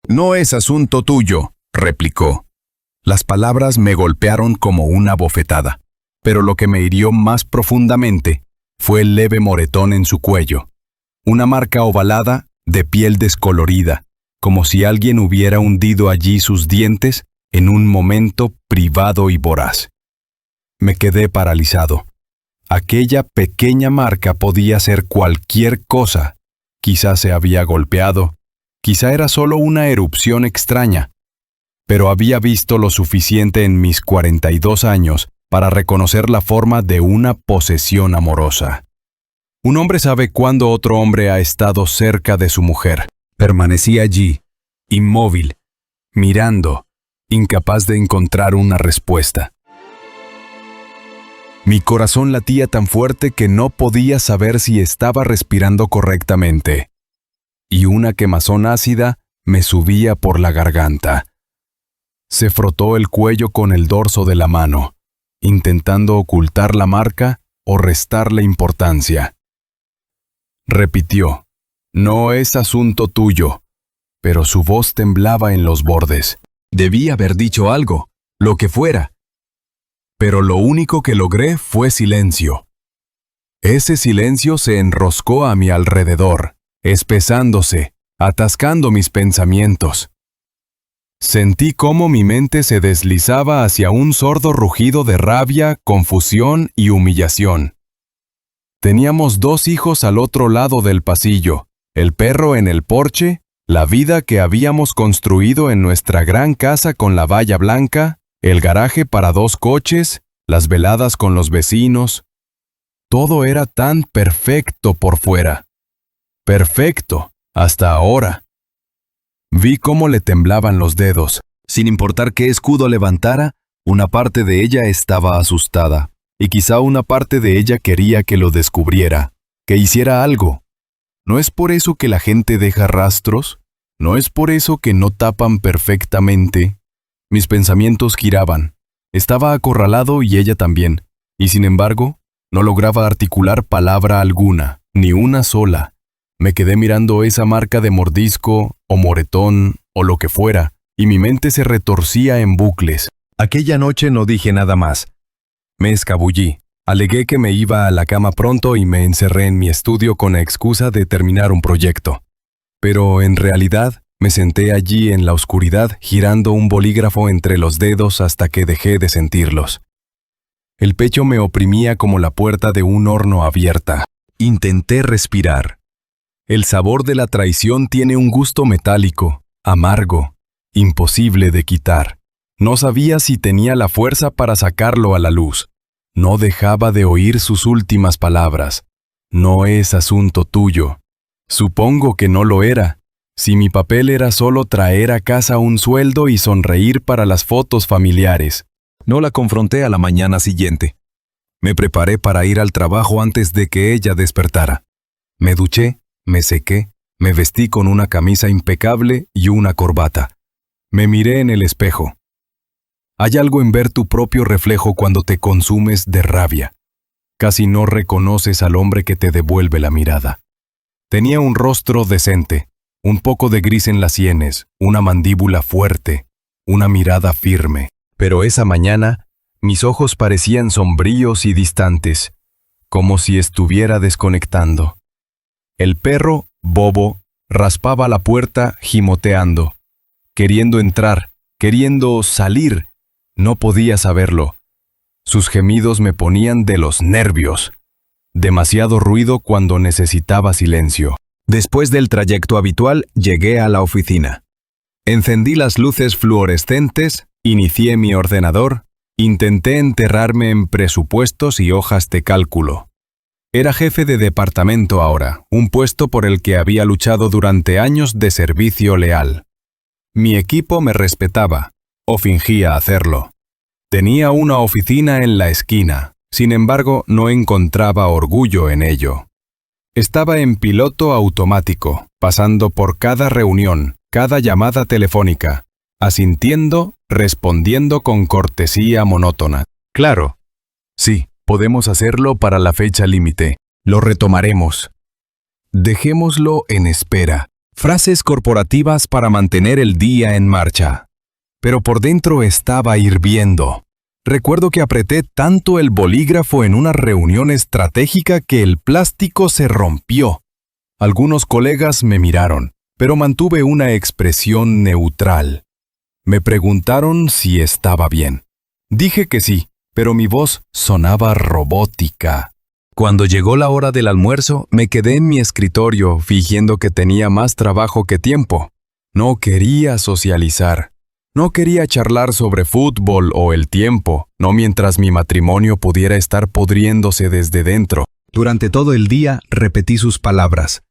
No es asunto tuyo, replicó. Las palabras me golpearon como una bofetada, pero lo que me hirió más profundamente fue el leve moretón en su cuello. Una marca ovalada de piel descolorida, como si alguien hubiera hundido allí sus dientes en un momento privado y voraz. Me quedé paralizado. Aquella pequeña marca podía ser cualquier cosa. Quizá se había golpeado, quizá era solo una erupción extraña, pero había visto lo suficiente en mis 42 años para reconocer la forma de una posesión amorosa. Un hombre sabe cuándo otro hombre ha estado cerca de su mujer. Permanecí allí, inmóvil, mirando, incapaz de encontrar una respuesta. Mi corazón latía tan fuerte que no podía saber si estaba respirando correctamente, y una quemazón ácida me subía por la garganta. Se frotó el cuello con el dorso de la mano, intentando ocultar la marca o restarle importancia. Repitió, no es asunto tuyo, pero su voz temblaba en los bordes. Debí haber dicho algo, lo que fuera. Pero lo único que logré fue silencio. Ese silencio se enroscó a mi alrededor, espesándose, atascando mis pensamientos. Sentí cómo mi mente se deslizaba hacia un sordo rugido de rabia, confusión y humillación. Teníamos 2 hijos al otro lado del pasillo, el perro en el porche, la vida que habíamos construido en nuestra gran casa con la valla blanca, el garaje para 2 coches, las veladas con los vecinos. Todo era tan perfecto por fuera. Perfecto, hasta ahora. Vi cómo le temblaban los dedos. Sin importar qué escudo levantara, una parte de ella estaba asustada, y quizá una parte de ella quería que lo descubriera, que hiciera algo. ¿No es por eso que la gente deja rastros? ¿No es por eso que no tapan perfectamente? Mis pensamientos giraban. Estaba acorralado y ella también, y sin embargo, no lograba articular palabra alguna, ni una sola. Me quedé mirando esa marca de mordisco, o moretón, o lo que fuera, y mi mente se retorcía en bucles. Aquella noche no dije nada más. Me escabullí. Alegué que me iba a la cama pronto y me encerré en mi estudio con la excusa de terminar un proyecto. Pero en realidad, me senté allí en la oscuridad girando un bolígrafo entre los dedos hasta que dejé de sentirlos. El pecho me oprimía como la puerta de un horno abierta. Intenté respirar. El sabor de la traición tiene un gusto metálico, amargo, imposible de quitar. No sabía si tenía la fuerza para sacarlo a la luz. No dejaba de oír sus últimas palabras. No es asunto tuyo. Supongo que no lo era. Si mi papel era solo traer a casa un sueldo y sonreír para las fotos familiares. No la confronté a la mañana siguiente. Me preparé para ir al trabajo antes de que ella despertara. Me duché, me sequé, me vestí con una camisa impecable y una corbata. Me miré en el espejo. Hay algo en ver tu propio reflejo cuando te consumes de rabia. Casi no reconoces al hombre que te devuelve la mirada. Tenía un rostro decente, un poco de gris en las sienes, una mandíbula fuerte, una mirada firme. Pero esa mañana, mis ojos parecían sombríos y distantes, como si estuviera desconectando. El perro, Bobo, raspaba la puerta gimoteando, queriendo entrar, queriendo salir. No podía saberlo. Sus gemidos me ponían de los nervios. Demasiado ruido cuando necesitaba silencio. Después del trayecto habitual, llegué a la oficina. Encendí las luces fluorescentes, inicié mi ordenador, intenté enterrarme en presupuestos y hojas de cálculo. Era jefe de departamento ahora, un puesto por el que había luchado durante años de servicio leal. Mi equipo me respetaba, o fingía hacerlo. Tenía una oficina en la esquina, sin embargo no encontraba orgullo en ello. Estaba en piloto automático, pasando por cada reunión, cada llamada telefónica, asintiendo, respondiendo con cortesía monótona. Claro. Sí, podemos hacerlo para la fecha límite. Lo retomaremos. Dejémoslo en espera. Frases corporativas para mantener el día en marcha. Pero por dentro estaba hirviendo. Recuerdo que apreté tanto el bolígrafo en una reunión estratégica que el plástico se rompió. Algunos colegas me miraron, pero mantuve una expresión neutral. Me preguntaron si estaba bien. Dije que sí, pero mi voz sonaba robótica. Cuando llegó la hora del almuerzo, me quedé en mi escritorio fingiendo que tenía más trabajo que tiempo. No quería socializar. No quería charlar sobre fútbol o el tiempo, no mientras mi matrimonio pudiera estar pudriéndose desde dentro. Durante todo el día repetí sus palabras.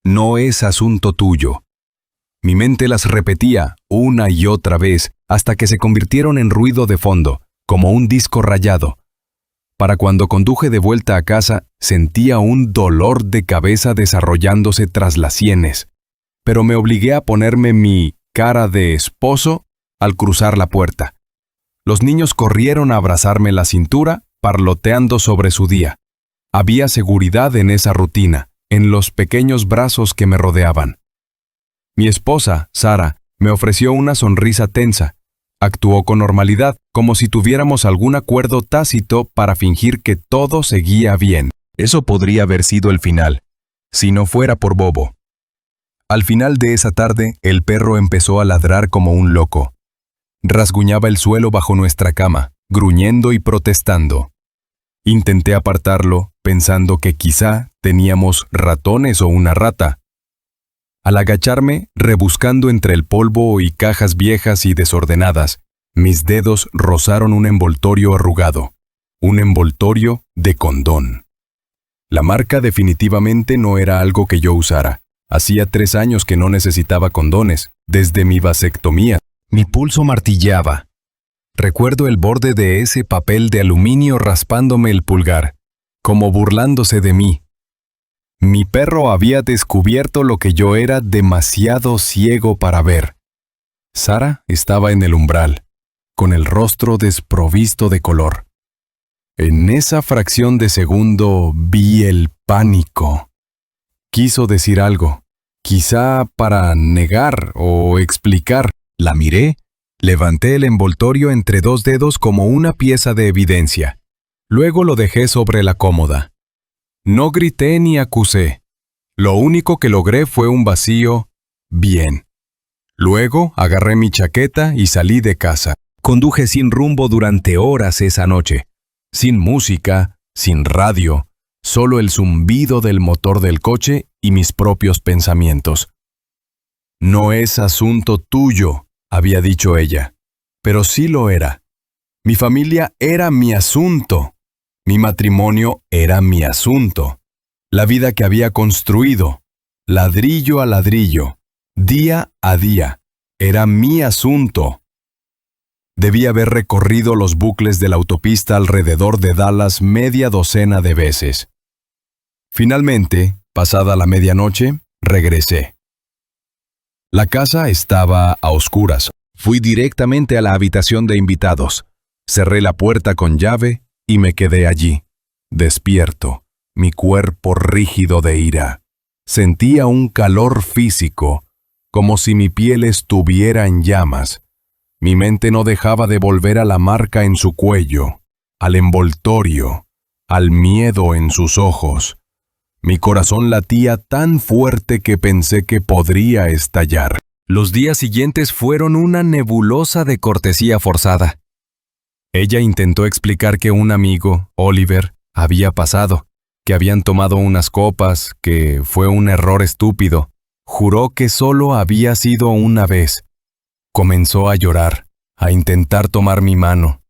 No es asunto tuyo. Mi mente las repetía una y otra vez hasta que se convirtieron en ruido de fondo, como un disco rayado. Para cuando conduje de vuelta a casa, sentía un dolor de cabeza desarrollándose tras las sienes, pero me obligué a ponerme mi cara de esposo al cruzar la puerta. Los niños corrieron a abrazarme la cintura, parloteando sobre su día. Había seguridad en esa rutina, en los pequeños brazos que me rodeaban. Mi esposa, Sara, me ofreció una sonrisa tensa. Actuó con normalidad, como si tuviéramos algún acuerdo tácito para fingir que todo seguía bien. Eso podría haber sido el final, si no fuera por Bobo. Al final de esa tarde, el perro empezó a ladrar como un loco. Rasguñaba el suelo bajo nuestra cama, gruñendo y protestando. Intenté apartarlo, pensando que quizá teníamos ratones o una rata. Al agacharme, rebuscando entre el polvo y cajas viejas y desordenadas, mis dedos rozaron un envoltorio arrugado, un envoltorio de condón. La marca definitivamente no era algo que yo usara. Hacía 3 años que no necesitaba condones, desde mi vasectomía. Mi pulso martilleaba. Recuerdo el borde de ese papel de aluminio raspándome el pulgar, como burlándose de mí. Mi perro había descubierto lo que yo era demasiado ciego para ver. Sara estaba en el umbral, con el rostro desprovisto de color. En esa fracción de segundo vi el pánico. Quiso decir algo, quizá para negar o explicar. La miré, levanté el envoltorio entre 2 dedos como una pieza de evidencia. Luego lo dejé sobre la cómoda. No grité ni acusé. Lo único que logré fue un vacío, bien. Luego agarré mi chaqueta y salí de casa. Conduje sin rumbo durante horas esa noche. Sin música, sin radio, solo el zumbido del motor del coche y mis propios pensamientos. No es asunto tuyo, había dicho ella, pero sí lo era. Mi familia era mi asunto. Mi matrimonio era mi asunto. La vida que había construido, ladrillo a ladrillo, día a día, era mi asunto. Debí haber recorrido los bucles de la autopista alrededor de Dallas media docena de veces. Finalmente, pasada la medianoche, regresé. La casa estaba a oscuras. Fui directamente a la habitación de invitados. Cerré la puerta con llave y me quedé allí, despierto, mi cuerpo rígido de ira. Sentía un calor físico, como si mi piel estuviera en llamas. Mi mente no dejaba de volver a la marca en su cuello, al envoltorio, al miedo en sus ojos. Mi corazón latía tan fuerte que pensé que podría estallar. Los días siguientes fueron una nebulosa de cortesía forzada. Ella intentó explicar que un amigo, Oliver, había pasado, que habían tomado unas copas, que fue un error estúpido. Juró que solo había sido una vez. Comenzó a llorar, a intentar tomar mi mano.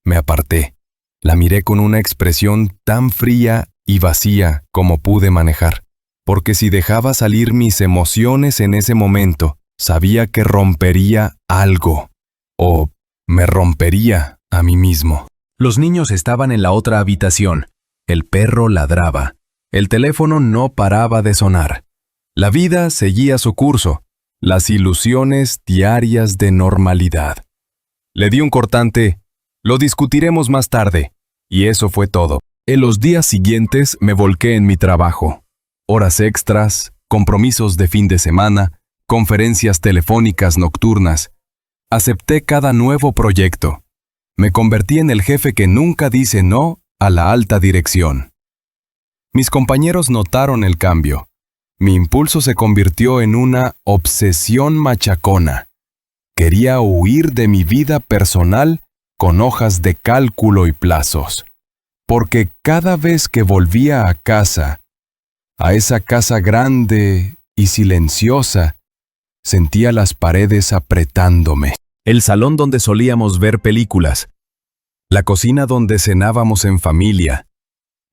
Me aparté. La miré con una expresión tan fría y vacía como pude manejar, porque si dejaba salir mis emociones en ese momento, sabía que rompería algo, o me rompería a mí mismo. Los niños estaban en la otra habitación. El perro ladraba. El teléfono no paraba de sonar. La vida seguía su curso. Las ilusiones diarias de normalidad. Le di un cortante. Lo discutiremos más tarde. Y eso fue todo. En los días siguientes me volqué en mi trabajo. Horas extras, compromisos de fin de semana, conferencias telefónicas nocturnas. Acepté cada nuevo proyecto. Me convertí en el jefe que nunca dice no a la alta dirección. Mis compañeros notaron el cambio. Mi impulso se convirtió en una obsesión machacona. Quería huir de mi vida personal con hojas de cálculo y plazos. Porque cada vez que volvía a casa, a esa casa grande y silenciosa, sentía las paredes apretándome. El salón donde solíamos ver películas, la cocina donde cenábamos en familia,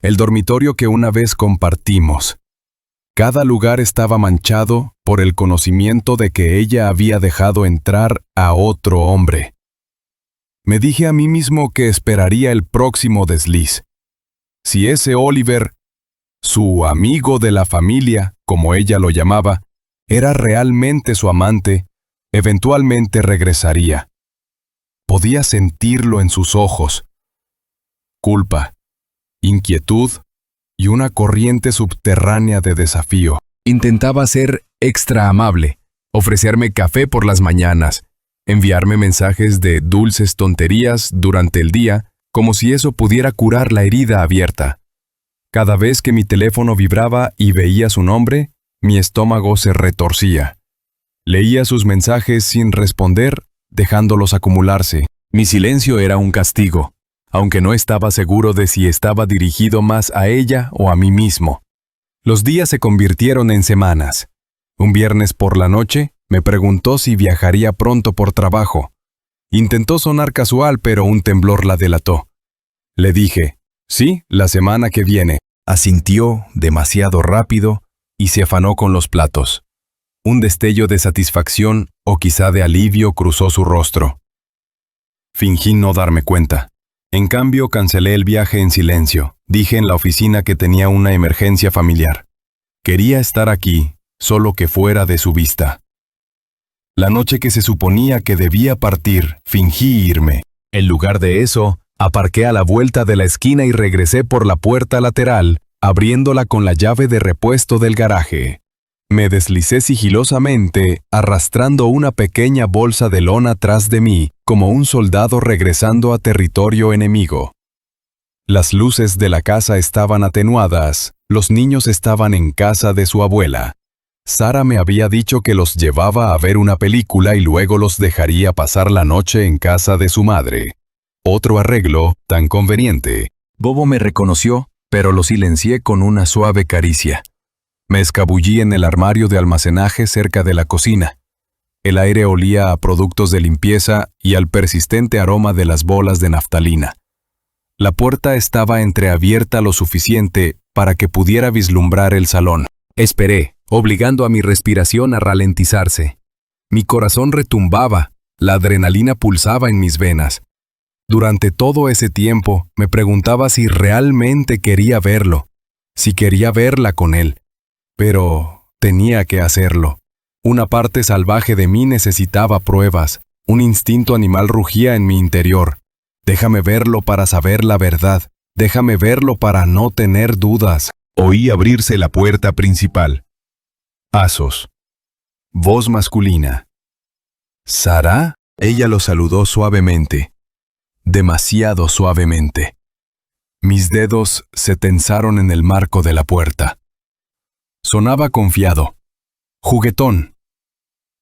el dormitorio que una vez compartimos. Cada lugar estaba manchado por el conocimiento de que ella había dejado entrar a otro hombre. Me dije a mí mismo que esperaría el próximo desliz. Si ese Oliver, su amigo de la familia, como ella lo llamaba, era realmente su amante, eventualmente regresaría. Podía sentirlo en sus ojos. Culpa, inquietud y una corriente subterránea de desafío. Intentaba ser extra amable, ofrecerme café por las mañanas, enviarme mensajes de dulces tonterías durante el día, como si eso pudiera curar la herida abierta. Cada vez que mi teléfono vibraba y veía su nombre, mi estómago se retorcía. Leía sus mensajes sin responder, dejándolos acumularse. Mi silencio era un castigo, aunque no estaba seguro de si estaba dirigido más a ella o a mí mismo. Los días se convirtieron en semanas. Un viernes por la noche, me preguntó si viajaría pronto por trabajo. Intentó sonar casual, pero un temblor la delató. Le dije, sí, la semana que viene. Asintió demasiado rápido y se afanó con los platos. Un destello de satisfacción o quizá de alivio cruzó su rostro. Fingí no darme cuenta. En cambio, cancelé el viaje en silencio. Dije en la oficina que tenía una emergencia familiar. Quería estar aquí, solo que fuera de su vista. La noche que se suponía que debía partir, fingí irme. En lugar de eso, aparqué a la vuelta de la esquina y regresé por la puerta lateral, abriéndola con la llave de repuesto del garaje. Me deslicé sigilosamente, arrastrando una pequeña bolsa de lona tras de mí, como un soldado regresando a territorio enemigo. Las luces de la casa estaban atenuadas, los niños estaban en casa de su abuela. Sara me había dicho que los llevaba a ver una película y luego los dejaría pasar la noche en casa de su madre. Otro arreglo tan conveniente. Bobo me reconoció, pero lo silencié con una suave caricia. Me escabullí en el armario de almacenaje cerca de la cocina. El aire olía a productos de limpieza y al persistente aroma de las bolas de naftalina. La puerta estaba entreabierta lo suficiente para que pudiera vislumbrar el salón. Esperé, obligando a mi respiración a ralentizarse. Mi corazón retumbaba, la adrenalina pulsaba en mis venas. Durante todo ese tiempo me preguntaba si realmente quería verlo, si quería verla con él. Pero tenía que hacerlo. Una parte salvaje de mí necesitaba pruebas. Un instinto animal rugía en mi interior. Déjame verlo para saber la verdad. Déjame verlo para no tener dudas. Oí abrirse la puerta principal. Pasos. Voz masculina. ¿Sara? Ella lo saludó suavemente. Demasiado suavemente. Mis dedos se tensaron en el marco de la puerta. Sonaba confiado. Juguetón.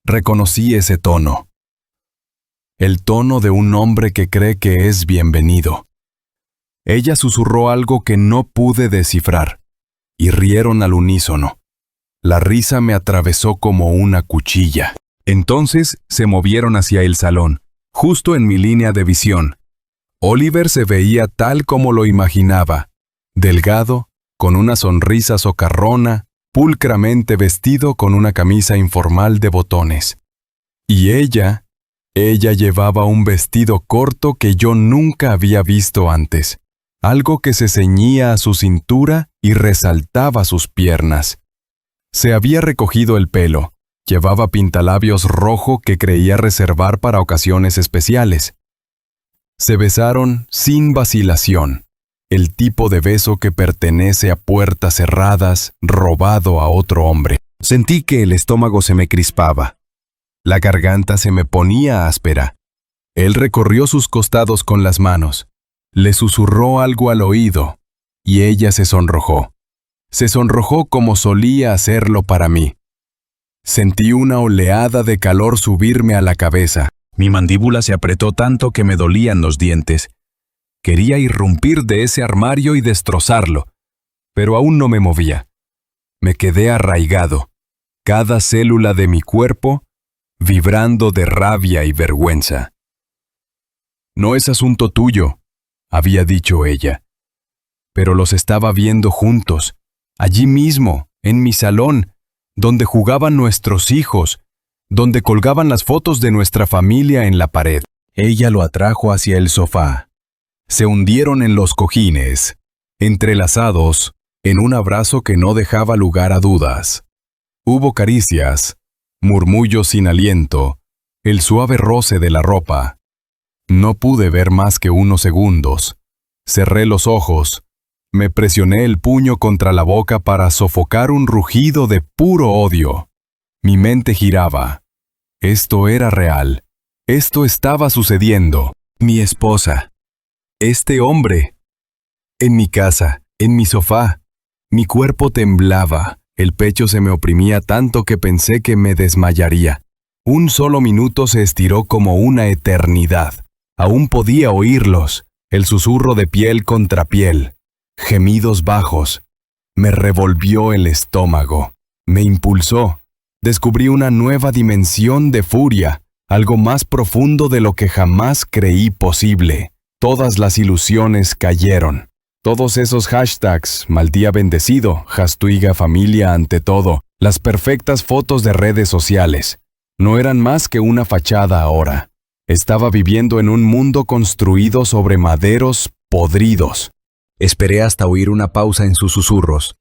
Reconocí ese tono. El tono de un hombre que cree que es bienvenido. Ella susurró algo que no pude descifrar, y rieron al unísono. La risa me atravesó como una cuchilla. Entonces se movieron hacia el salón, justo en mi línea de visión. Oliver se veía tal como lo imaginaba, delgado, con una sonrisa socarrona, pulcramente vestido con una camisa informal de botones. Y ella llevaba un vestido corto que yo nunca había visto antes, algo que se ceñía a su cintura y resaltaba sus piernas. Se había recogido el pelo, llevaba pintalabios rojo que creía reservar para ocasiones especiales. Se besaron sin vacilación. El tipo de beso que pertenece a puertas cerradas, robado a otro hombre. Sentí que el estómago se me crispaba. La garganta se me ponía áspera. Él recorrió sus costados con las manos. Le susurró algo al oído, y ella se sonrojó. Se sonrojó como solía hacerlo para mí. Sentí una oleada de calor subirme a la cabeza. Mi mandíbula se apretó tanto que me dolían los dientes. Quería irrumpir de ese armario y destrozarlo, pero aún no me movía. Me quedé arraigado, cada célula de mi cuerpo vibrando de rabia y vergüenza. No es asunto tuyo, había dicho ella, pero los estaba viendo juntos, allí mismo, en mi salón, donde jugaban nuestros hijos, donde colgaban las fotos de nuestra familia en la pared. Ella lo atrajo hacia el sofá. Se hundieron en los cojines, entrelazados, en un abrazo que no dejaba lugar a dudas. Hubo caricias, murmullos sin aliento, el suave roce de la ropa. No pude ver más que unos segundos. Cerré los ojos, me presioné el puño contra la boca para sofocar un rugido de puro odio. Mi mente giraba. Esto era real. Esto estaba sucediendo. Mi esposa. Este hombre. En mi casa, en mi sofá. Mi cuerpo temblaba. El pecho se me oprimía tanto que pensé que me desmayaría. Un solo minuto se estiró como una eternidad. Aún podía oírlos, el susurro de piel contra piel, gemidos bajos. Me revolvió el estómago, me impulsó. Descubrí una nueva dimensión de furia, algo más profundo de lo que jamás creí posible. Todas las ilusiones cayeron. Todos esos hashtags, mal día bendecido, Jastuiga familia ante todo, las perfectas fotos de redes sociales, no eran más que una fachada ahora. Estaba viviendo en un mundo construido sobre maderos podridos. Esperé hasta oír una pausa en sus susurros,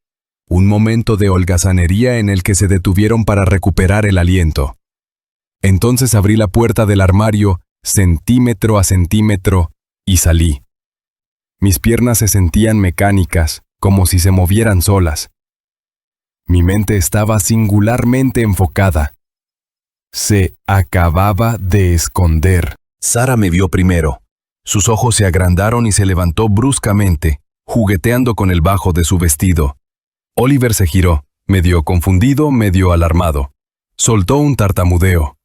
un momento de holgazanería en el que se detuvieron para recuperar el aliento. Entonces abrí la puerta del armario, centímetro a centímetro, y salí. Mis piernas se sentían mecánicas, como si se movieran solas. Mi mente estaba singularmente enfocada. Se acababa de esconder. Sara me vio primero. Sus ojos se agrandaron y se levantó bruscamente, jugueteando con el bajo de su vestido. Oliver se giró, medio confundido, medio alarmado. Soltó un tartamudeo.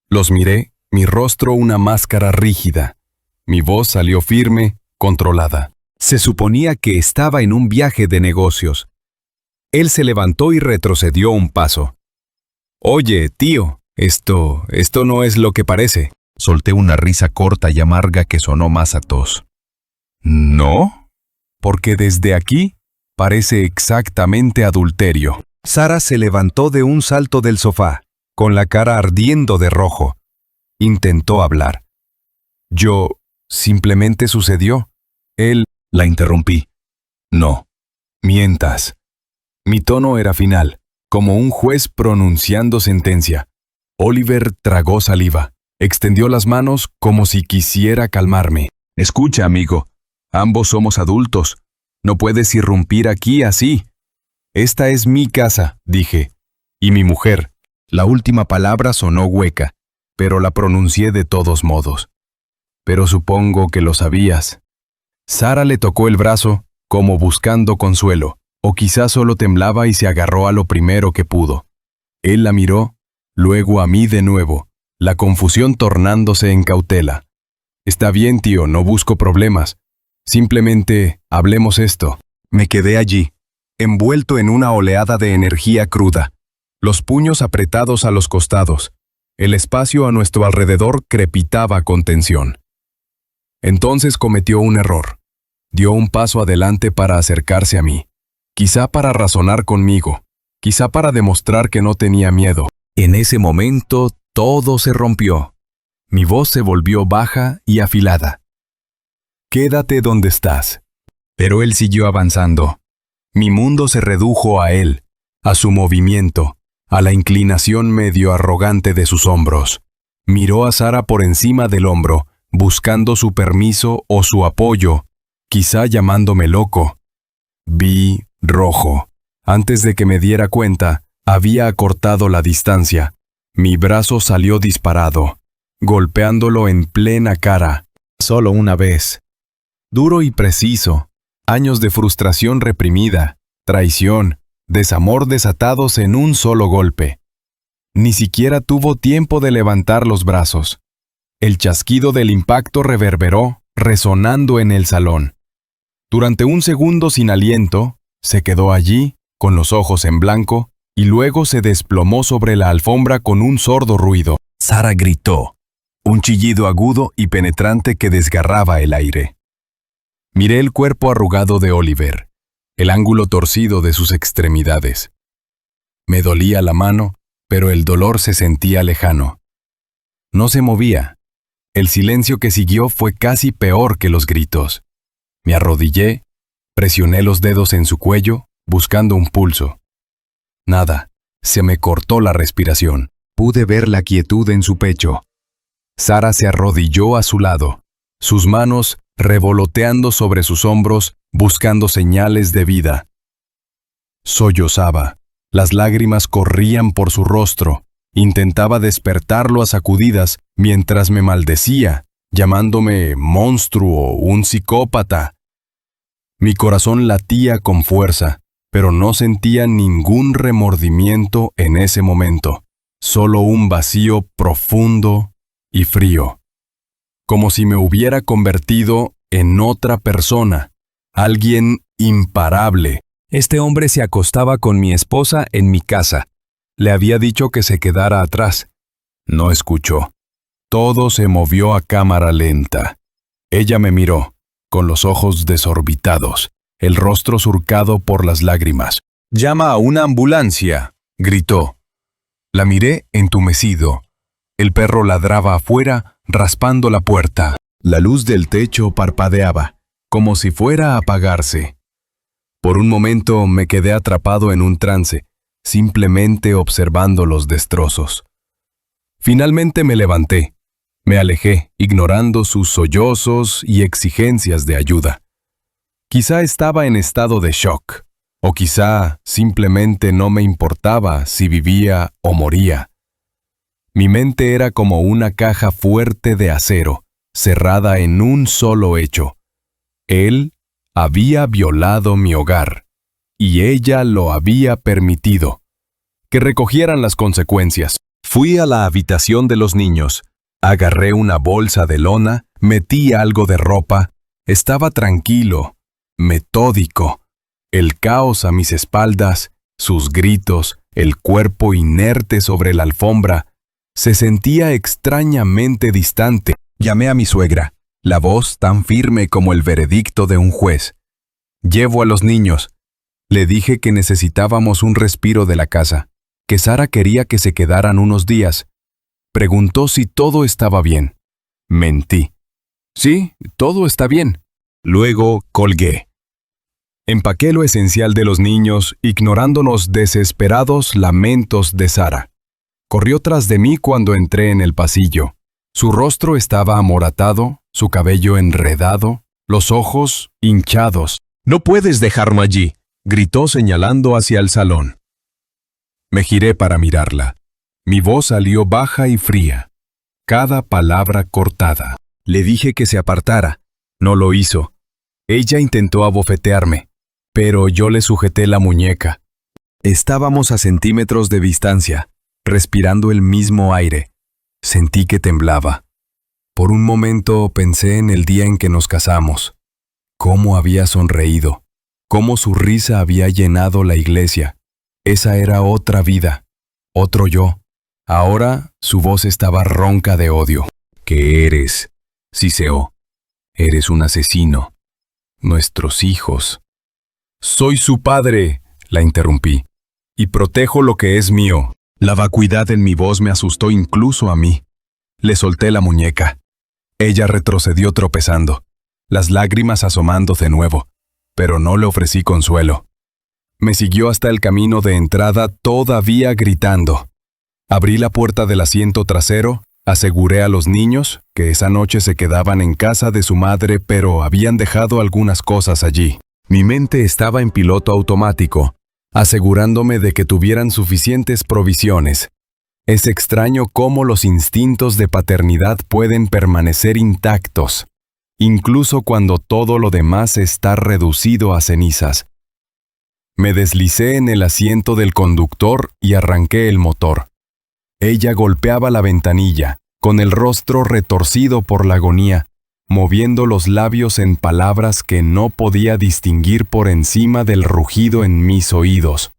Los miré, mi rostro una máscara rígida. Mi voz salió firme, controlada. Se suponía que estaba en un viaje de negocios. Él se levantó y retrocedió un paso. «Oye, tío, esto no es lo que parece». Solté una risa corta y amarga que sonó más a tos. «¿No? Porque desde aquí parece exactamente adulterio». Sara se levantó de un salto del sofá, con la cara ardiendo de rojo. Intentó hablar. Simplemente sucedió. Él... La interrumpí. No, mientas. Mi tono era final, como un juez pronunciando sentencia. Oliver tragó saliva, extendió las manos como si quisiera calmarme. Escucha, amigo, ambos somos adultos. No puedes irrumpir aquí así. Esta es mi casa, dije, y mi mujer. La última palabra sonó hueca, pero la pronuncié de todos modos. Pero supongo que lo sabías. Sara le tocó el brazo, como buscando consuelo, o quizás solo temblaba y se agarró a lo primero que pudo. Él la miró, luego a mí de nuevo, la confusión tornándose en cautela. Está bien, tío, no busco problemas. Simplemente hablemos esto. Me quedé allí, envuelto en una oleada de energía cruda, los puños apretados a los costados. El espacio a nuestro alrededor crepitaba con tensión. Entonces cometió un error. Dio un paso adelante para acercarse a mí. Quizá para razonar conmigo. Quizá para demostrar que no tenía miedo. En ese momento, todo se rompió. Mi voz se volvió baja y afilada. Quédate donde estás. Pero él siguió avanzando. Mi mundo se redujo a él, a su movimiento, a la inclinación medio arrogante de sus hombros. Miró a Sara por encima del hombro, buscando su permiso o su apoyo, quizá llamándome loco. Vi rojo. Antes de que me diera cuenta, había acortado la distancia. Mi brazo salió disparado, golpeándolo en plena cara. Solo una vez. Duro y preciso. Años de frustración reprimida, traición, desamor desatados en un solo golpe. Ni siquiera tuvo tiempo de levantar los brazos. El chasquido del impacto reverberó, resonando en el salón. Durante un segundo sin aliento, se quedó allí, con los ojos en blanco, y luego se desplomó sobre la alfombra con un sordo ruido. Sara gritó, un chillido agudo y penetrante que desgarraba el aire. Miré el cuerpo arrugado de Oliver, el ángulo torcido de sus extremidades. Me dolía la mano, pero el dolor se sentía lejano. No se movía. El silencio que siguió fue casi peor que los gritos. Me arrodillé, presioné los dedos en su cuello, buscando un pulso. Nada, se me cortó la respiración. Pude ver la quietud en su pecho. Sara se arrodilló a su lado, sus manos revoloteando sobre sus hombros, buscando señales de vida. Sollozaba. Las lágrimas corrían por su rostro. Intentaba despertarlo a sacudidas mientras me maldecía, llamándome monstruo, un psicópata. Mi corazón latía con fuerza, pero no sentía ningún remordimiento en ese momento, solo un vacío profundo y frío. Como si me hubiera convertido en otra persona, alguien imparable. Este hombre se acostaba con mi esposa en mi casa. Le había dicho que se quedara atrás. No escuchó. Todo se movió a cámara lenta. Ella me miró, con los ojos desorbitados, el rostro surcado por las lágrimas. «Llama a una ambulancia», gritó. La miré entumecido. El perro ladraba afuera, raspando la puerta. La luz del techo parpadeaba, como si fuera a apagarse. Por un momento me quedé atrapado en un trance, simplemente observando los destrozos. Finalmente me levanté. Me alejé, ignorando sus sollozos y exigencias de ayuda. Quizá estaba en estado de shock, o quizá simplemente no me importaba si vivía o moría. Mi mente era como una caja fuerte de acero, cerrada en un solo hecho. Él había violado mi hogar, y ella lo había permitido. Que recogieran las consecuencias. Fui a la habitación de los niños. Agarré una bolsa de lona, metí algo de ropa. Estaba tranquilo, metódico. El caos a mis espaldas, sus gritos, el cuerpo inerte sobre la alfombra. Se sentía extrañamente distante. Llamé a mi suegra, la voz tan firme como el veredicto de un juez. Llevo a los niños. Le dije que necesitábamos un respiro de la casa, que Sara quería que se quedaran unos días. Preguntó si todo estaba bien. Mentí. Sí, todo está bien. Luego colgué. Empaqué lo esencial de los niños, ignorando los desesperados lamentos de Sara. Corrió tras de mí cuando entré en el pasillo. Su rostro estaba amoratado, su cabello enredado, los ojos hinchados. «No puedes dejarme allí», gritó señalando hacia el salón. Me giré para mirarla. Mi voz salió baja y fría, cada palabra cortada. Le dije que se apartara. No lo hizo. Ella intentó abofetearme, pero yo le sujeté la muñeca. Estábamos a centímetros de distancia, respirando el mismo aire. Sentí que temblaba. Por un momento pensé en el día en que nos casamos. Cómo había sonreído, cómo su risa había llenado la iglesia. Esa era otra vida, otro yo. Ahora su voz estaba ronca de odio. ¿Qué eres? Siseó. Eres un asesino. Nuestros hijos. Soy su padre, la interrumpí, y protejo lo que es mío. La vacuidad en mi voz me asustó incluso a mí. Le solté la muñeca. Ella retrocedió tropezando, las lágrimas asomando de nuevo, pero no le ofrecí consuelo. Me siguió hasta el camino de entrada todavía gritando. Abrí la puerta del asiento trasero, aseguré a los niños que esa noche se quedaban en casa de su madre, pero habían dejado algunas cosas allí. Mi mente estaba en piloto automático. asegurándome de que tuvieran suficientes provisiones. Es extraño cómo los instintos de paternidad pueden permanecer intactos, incluso cuando todo lo demás está reducido a cenizas. Me deslicé en el asiento del conductor y arranqué el motor. Ella golpeaba la ventanilla, con el rostro retorcido por la agonía, moviendo los labios en palabras que no podía distinguir por encima del rugido en mis oídos.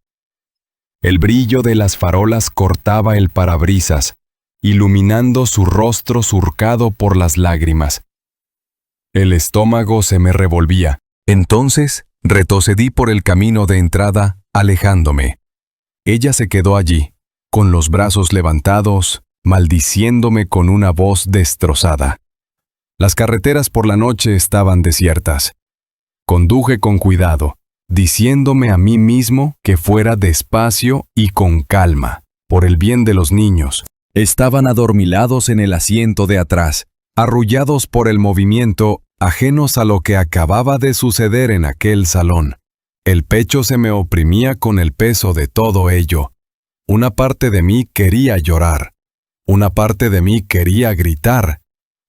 El brillo de las farolas cortaba el parabrisas, iluminando su rostro surcado por las lágrimas. El estómago se me revolvía. Entonces, retrocedí por el camino de entrada, alejándome. Ella se quedó allí, con los brazos levantados, maldiciéndome con una voz destrozada. Las carreteras por la noche estaban desiertas. Conduje con cuidado, diciéndome a mí mismo que fuera despacio y con calma, por el bien de los niños. Estaban adormilados en el asiento de atrás, arrullados por el movimiento, ajenos a lo que acababa de suceder en aquel salón. El pecho se me oprimía con el peso de todo ello. Una parte de mí quería llorar. Una parte de mí quería gritar.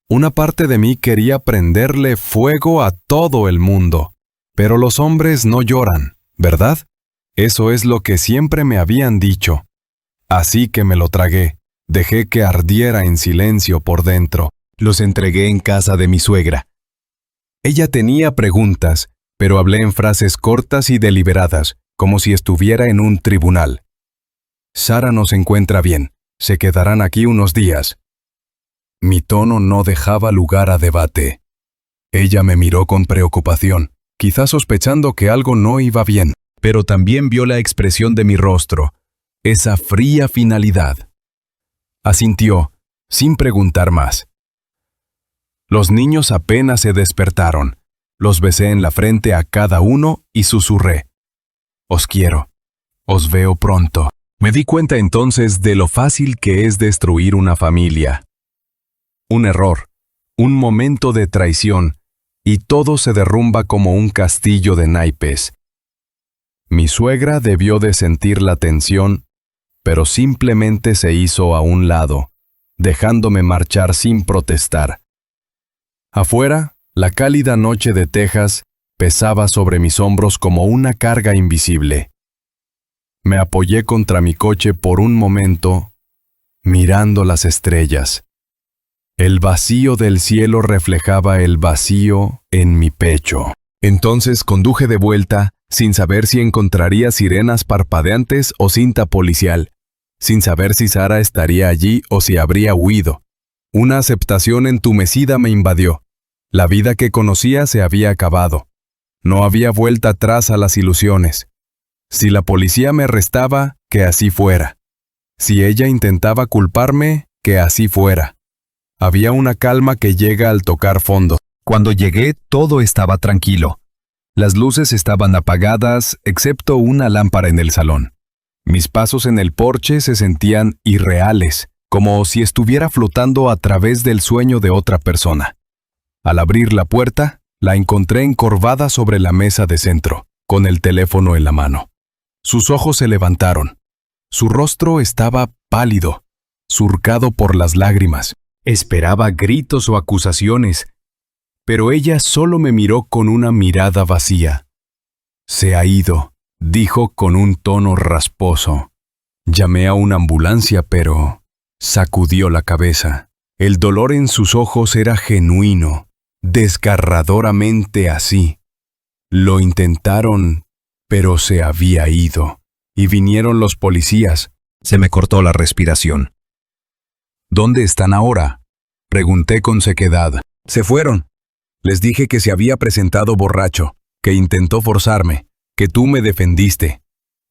Una parte de mí quería prenderle fuego a todo el mundo. Pero los hombres no lloran, ¿verdad? Eso es lo que siempre me habían dicho. Así que me lo tragué. Dejé que ardiera en silencio por dentro. Los entregué en casa de mi suegra. Ella tenía preguntas, pero hablé en frases cortas y deliberadas, como si estuviera en un tribunal. Sara no se encuentra bien. Se quedarán aquí unos días. Mi tono no dejaba lugar a debate. Ella me miró con preocupación, quizás sospechando que algo no iba bien, pero también vio la expresión de mi rostro, esa fría finalidad. Asintió, sin preguntar más. Los niños apenas se despertaron. Los besé en la frente a cada uno y susurré. Os quiero. Os veo pronto. Me di cuenta entonces de lo fácil que es destruir una familia. Un error, un momento de traición, y todo se derrumba como un castillo de naipes. Mi suegra debió de sentir la tensión, pero simplemente se hizo a un lado, dejándome marchar sin protestar. Afuera, la cálida noche de Texas pesaba sobre mis hombros como una carga invisible. Me apoyé contra mi coche por un momento, mirando las estrellas. El vacío del cielo reflejaba el vacío en mi pecho. Entonces conduje de vuelta, sin saber si encontraría sirenas parpadeantes o cinta policial, sin saber si Sara estaría allí o si habría huido. Una aceptación entumecida me invadió. La vida que conocía se había acabado. No había vuelta atrás a las ilusiones. Si la policía me arrestaba, que así fuera. Si ella intentaba culparme, que así fuera. Había una calma que llega al tocar fondo. Cuando llegué, todo estaba tranquilo. Las luces estaban apagadas, excepto una lámpara en el salón. Mis pasos en el porche se sentían irreales, como si estuviera flotando a través del sueño de otra persona. Al abrir la puerta, la encontré encorvada sobre la mesa de centro, con el teléfono en la mano. Sus ojos se levantaron. Su rostro estaba pálido, surcado por las lágrimas. Esperaba gritos o acusaciones, pero ella solo me miró con una mirada vacía. Se ha ido, dijo con un tono rasposo. Llamé a una ambulancia, pero sacudió la cabeza. El dolor en sus ojos era genuino, desgarradoramente así. Lo intentaron, pero se había ido. Y vinieron los policías. Se me cortó la respiración. ¿Dónde están ahora?, pregunté con sequedad. Se fueron. Les dije que se había presentado borracho, que intentó forzarme, que tú me defendiste.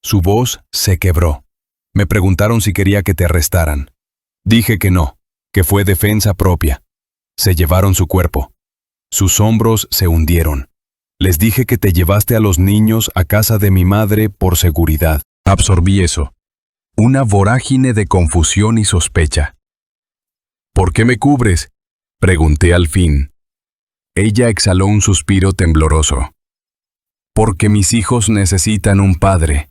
Su voz se quebró. Me preguntaron si quería que te arrestaran. Dije que no, que fue defensa propia. Se llevaron su cuerpo. Sus hombros se hundieron. Les dije que te llevaste a los niños a casa de mi madre por seguridad. Absorbí eso. Una vorágine de confusión y sospecha. ¿Por qué me cubres?, pregunté al fin. Ella exhaló un suspiro tembloroso. Porque mis hijos necesitan un padre.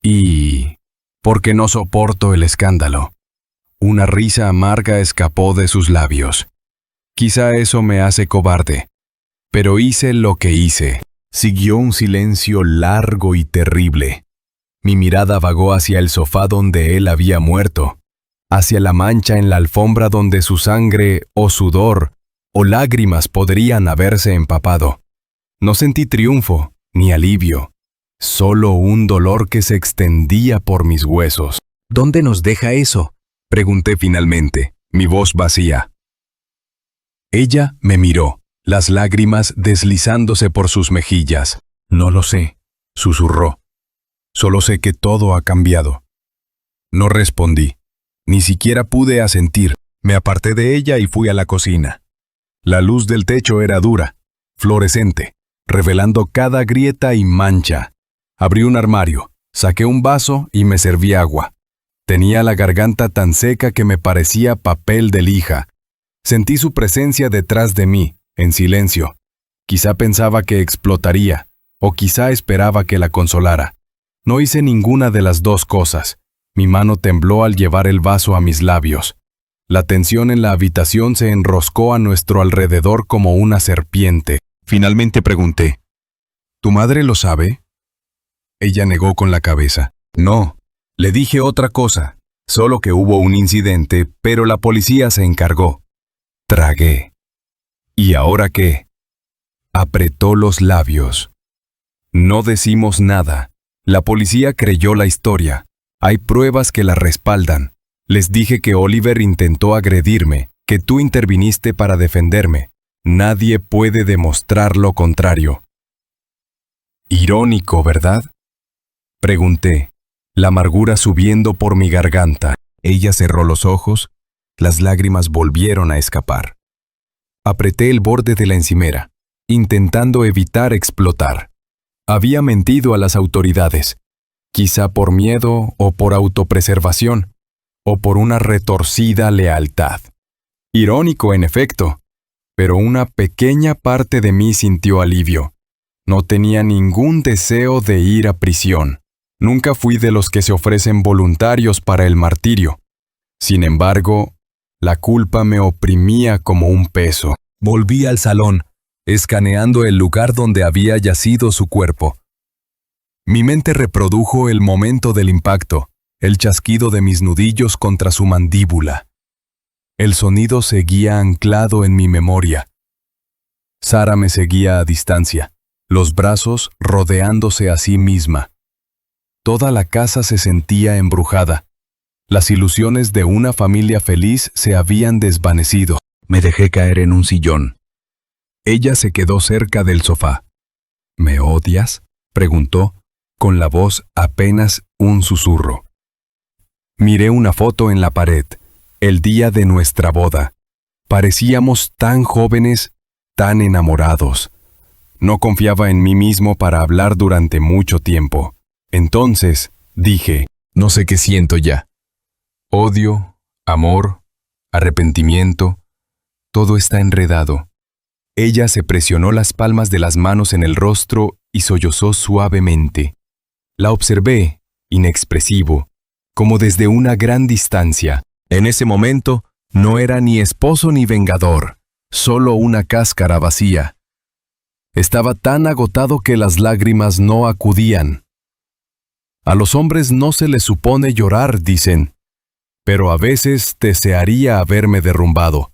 Y... porque no soporto el escándalo. Una risa amarga escapó de sus labios. Quizá eso me hace cobarde, pero hice lo que hice. Siguió un silencio largo y terrible. Mi mirada vagó hacia el sofá donde él había muerto, hacia la mancha en la alfombra donde su sangre o sudor o lágrimas podrían haberse empapado. No sentí triunfo ni alivio, solo un dolor que se extendía por mis huesos. ¿Dónde nos deja eso?, pregunté finalmente, mi voz vacía. Ella me miró, las lágrimas deslizándose por sus mejillas. No lo sé, susurró. Solo sé que todo ha cambiado. No respondí. Ni siquiera pude asentir. Me aparté de ella y fui a la cocina. La luz del techo era dura, fluorescente, revelando cada grieta y mancha. Abrí un armario, saqué un vaso y me serví agua. Tenía la garganta tan seca que me parecía papel de lija. Sentí su presencia detrás de mí, en silencio. Quizá pensaba que explotaría, o quizá esperaba que la consolara. No hice ninguna de las dos cosas. Mi mano tembló al llevar el vaso a mis labios. La tensión en la habitación se enroscó a nuestro alrededor como una serpiente. Finalmente pregunté, ¿tu madre lo sabe? Ella negó con la cabeza. No, le dije otra cosa, solo que hubo un incidente, pero la policía se encargó. Tragué. ¿Y ahora qué? Apretó los labios. No decimos nada. La policía creyó la historia. Hay pruebas que la respaldan. Les dije que Oliver intentó agredirme, que tú interviniste para defenderme. Nadie puede demostrar lo contrario. Irónico, ¿verdad? Pregunté, la amargura subiendo por mi garganta. Ella cerró los ojos, las lágrimas volvieron a escapar. Apreté el borde de la encimera, intentando evitar explotar. Había mentido a las autoridades, quizá por miedo o por autopreservación, o por una retorcida lealtad. Irónico, en efecto, pero una pequeña parte de mí sintió alivio. No tenía ningún deseo de ir a prisión. Nunca fui de los que se ofrecen voluntarios para el martirio. Sin embargo, la culpa me oprimía como un peso. Volví al salón, escaneando el lugar donde había yacido su cuerpo. Mi mente reprodujo el momento del impacto, el chasquido de mis nudillos contra su mandíbula. El sonido seguía anclado en mi memoria. Sara me seguía a distancia, los brazos rodeándose a sí misma. Toda la casa se sentía embrujada. Las ilusiones de una familia feliz se habían desvanecido. Me dejé caer en un sillón. Ella se quedó cerca del sofá. ¿Me odias?, preguntó, con la voz apenas un susurro. Miré una foto en la pared, el día de nuestra boda. Parecíamos tan jóvenes, tan enamorados. No confiaba en mí mismo para hablar durante mucho tiempo. Entonces, dije, no sé qué siento ya. Odio, amor, arrepentimiento, todo está enredado. Ella se presionó las palmas de las manos en el rostro y sollozó suavemente. La observé, inexpresivo, como desde una gran distancia. En ese momento, no era ni esposo ni vengador, solo una cáscara vacía. Estaba tan agotado que las lágrimas no acudían. A los hombres no se les supone llorar, dicen, pero a veces desearía haberme derrumbado.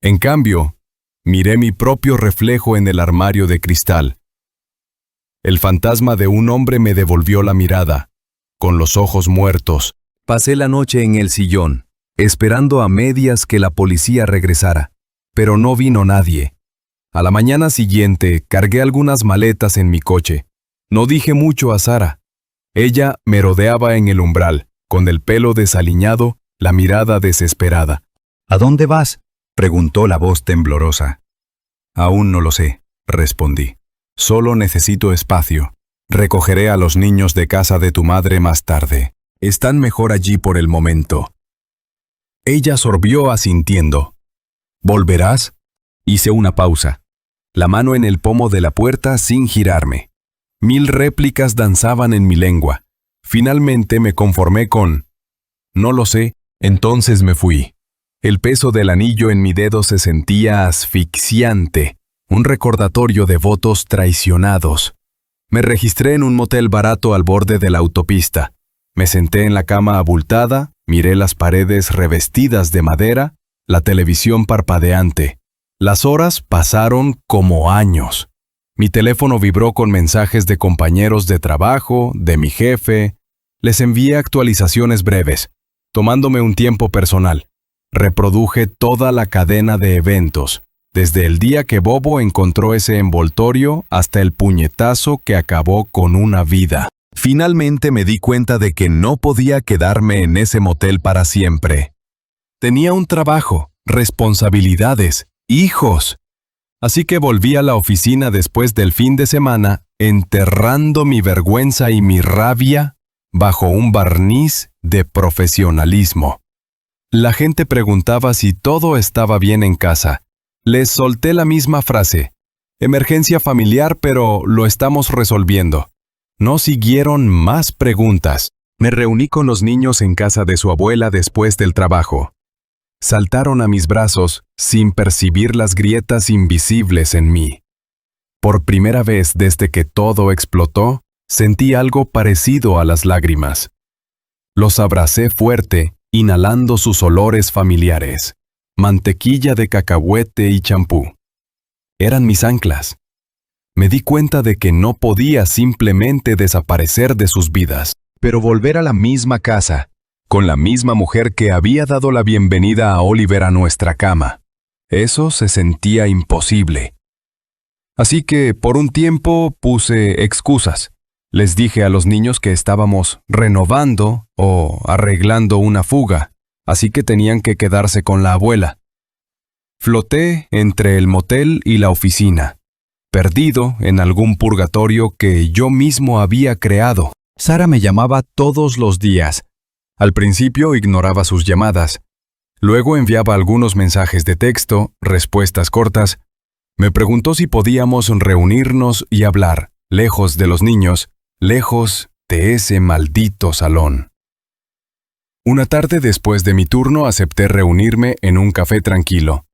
En cambio, miré mi propio reflejo en el armario de cristal. El fantasma de un hombre me devolvió la mirada, con los ojos muertos. Pasé la noche en el sillón, esperando a medias que la policía regresara, pero no vino nadie. A la mañana siguiente, cargué algunas maletas en mi coche. No dije mucho a Sara. Ella merodeaba en el umbral, con el pelo desaliñado, la mirada desesperada. ¿A dónde vas?, preguntó la voz temblorosa. Aún no lo sé, respondí. Solo necesito espacio. Recogeré a los niños de casa de tu madre más tarde. Están mejor allí por el momento. Ella sorbió asintiendo. ¿Volverás? Hice una pausa, la mano en el pomo de la puerta sin girarme. 1000 réplicas danzaban en mi lengua. Finalmente me conformé con «No lo sé», entonces me fui. El peso del anillo en mi dedo se sentía asfixiante, un recordatorio de votos traicionados. Me registré en un motel barato al borde de la autopista. Me senté en la cama abultada, miré las paredes revestidas de madera, la televisión parpadeante. Las horas pasaron como años. Mi teléfono vibró con mensajes de compañeros de trabajo, de mi jefe. Les envié actualizaciones breves, tomándome un tiempo personal. Reproduje toda la cadena de eventos, desde el día que Bobo encontró ese envoltorio hasta el puñetazo que acabó con una vida. Finalmente me di cuenta de que no podía quedarme en ese motel para siempre. Tenía un trabajo, responsabilidades, hijos. Así que volví a la oficina después del fin de semana, enterrando mi vergüenza y mi rabia bajo un barniz de profesionalismo. La gente preguntaba si todo estaba bien en casa. Les solté la misma frase: emergencia familiar, pero lo estamos resolviendo. No siguieron más preguntas. Me reuní con los niños en casa de su abuela después del trabajo. Saltaron a mis brazos sin percibir las grietas invisibles en mí. Por primera vez desde que todo explotó, sentí algo parecido a las lágrimas. Los abracé fuerte, inhalando sus olores familiares, mantequilla de cacahuete y champú. Eran mis anclas. Me di cuenta de que no podía simplemente desaparecer de sus vidas, pero volver a la misma casa, con la misma mujer que había dado la bienvenida a Oliver a nuestra cama. Eso se sentía imposible. Así que, por un tiempo, puse excusas. Les dije a los niños que estábamos renovando o arreglando una fuga, así que tenían que quedarse con la abuela. Floté entre el motel y la oficina, perdido en algún purgatorio que yo mismo había creado. Sara me llamaba todos los días. Al principio ignoraba sus llamadas. Luego enviaba algunos mensajes de texto, respuestas cortas. Me preguntó si podíamos reunirnos y hablar, lejos de los niños, lejos de ese maldito salón. Una tarde después de mi turno acepté reunirme en un café tranquilo.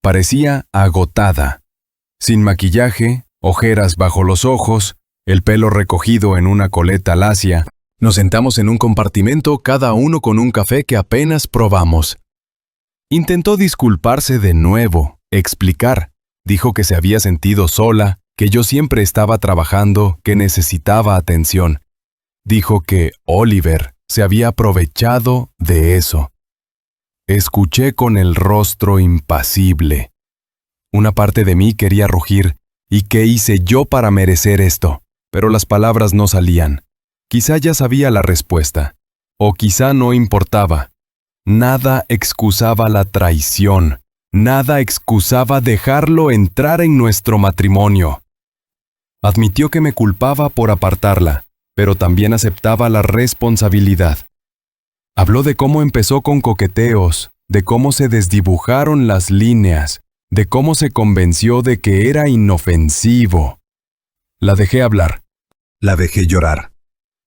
Parecía agotada. Sin maquillaje, ojeras bajo los ojos, el pelo recogido en una coleta lacia. Nos sentamos en un compartimento, cada uno con un café que apenas probamos. Intentó disculparse de nuevo, explicar. Dijo que se había sentido sola, que yo siempre estaba trabajando, que necesitaba atención. Dijo que Oliver se había aprovechado de eso. Escuché con el rostro impasible. Una parte de mí quería rugir. ¿Y qué hice yo para merecer esto? Pero las palabras no salían. Quizá ya sabía la respuesta. O quizá no importaba. Nada excusaba la traición. Nada excusaba dejarlo entrar en nuestro matrimonio. Admitió que me culpaba por apartarla, pero también aceptaba la responsabilidad. Habló de cómo empezó con coqueteos, de cómo se desdibujaron las líneas, de cómo se convenció de que era inofensivo. La dejé hablar. La dejé llorar.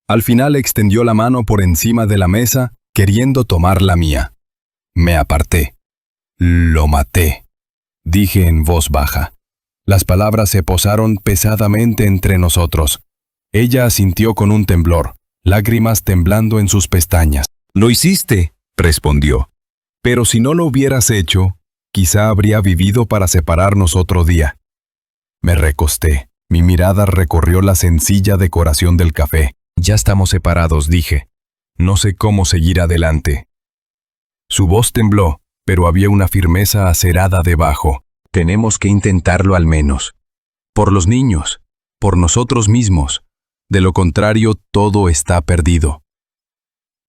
Al final extendió la mano por encima de la mesa, queriendo tomar la mía. Me aparté. Lo maté, dije en voz baja. Las palabras se posaron pesadamente entre nosotros. Ella asintió con un temblor, lágrimas temblando en sus pestañas. «Lo hiciste», respondió. «Pero si no lo hubieras hecho, quizá habría vivido para separarnos otro día». Me recosté. Mi mirada recorrió la sencilla decoración del café. «Ya estamos separados», dije. «No sé cómo seguir adelante». Su voz tembló, pero había una firmeza acerada debajo. «Tenemos que intentarlo al menos. Por los niños, por nosotros mismos. De lo contrario, todo está perdido».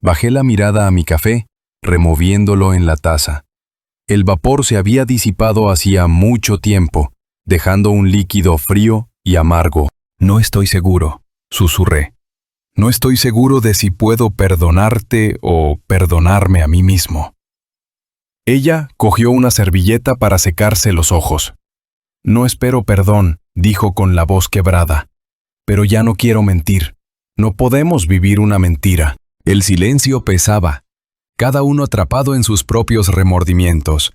Bajé la mirada a mi café, removiéndolo en la taza. El vapor se había disipado hacía mucho tiempo, dejando un líquido frío y amargo. «No estoy seguro», susurré. «No estoy seguro de si puedo perdonarte o perdonarme a mí mismo». Ella cogió una servilleta para secarse los ojos. «No espero perdón», dijo con la voz quebrada. pero ya no quiero mentir. No podemos vivir una mentira. El silencio pesaba, cada uno atrapado en sus propios remordimientos.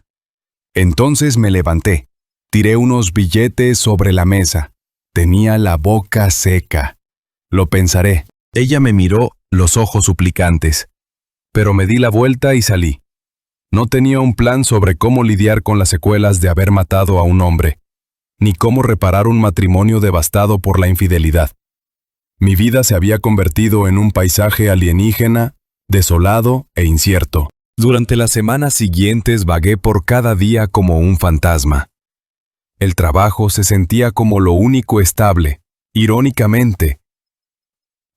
Entonces me levanté, tiré unos billetes sobre la mesa. Tenía la boca seca. Lo pensaré. Ella me miró, los ojos suplicantes. Pero me di la vuelta y salí. No tenía un plan sobre cómo lidiar con las secuelas de haber matado a un hombre, ni cómo reparar un matrimonio devastado por la infidelidad. Mi vida se había convertido en un paisaje alienígena, desolado e incierto. Durante las semanas siguientes vagué por cada día como un fantasma. El trabajo se sentía como lo único estable, irónicamente.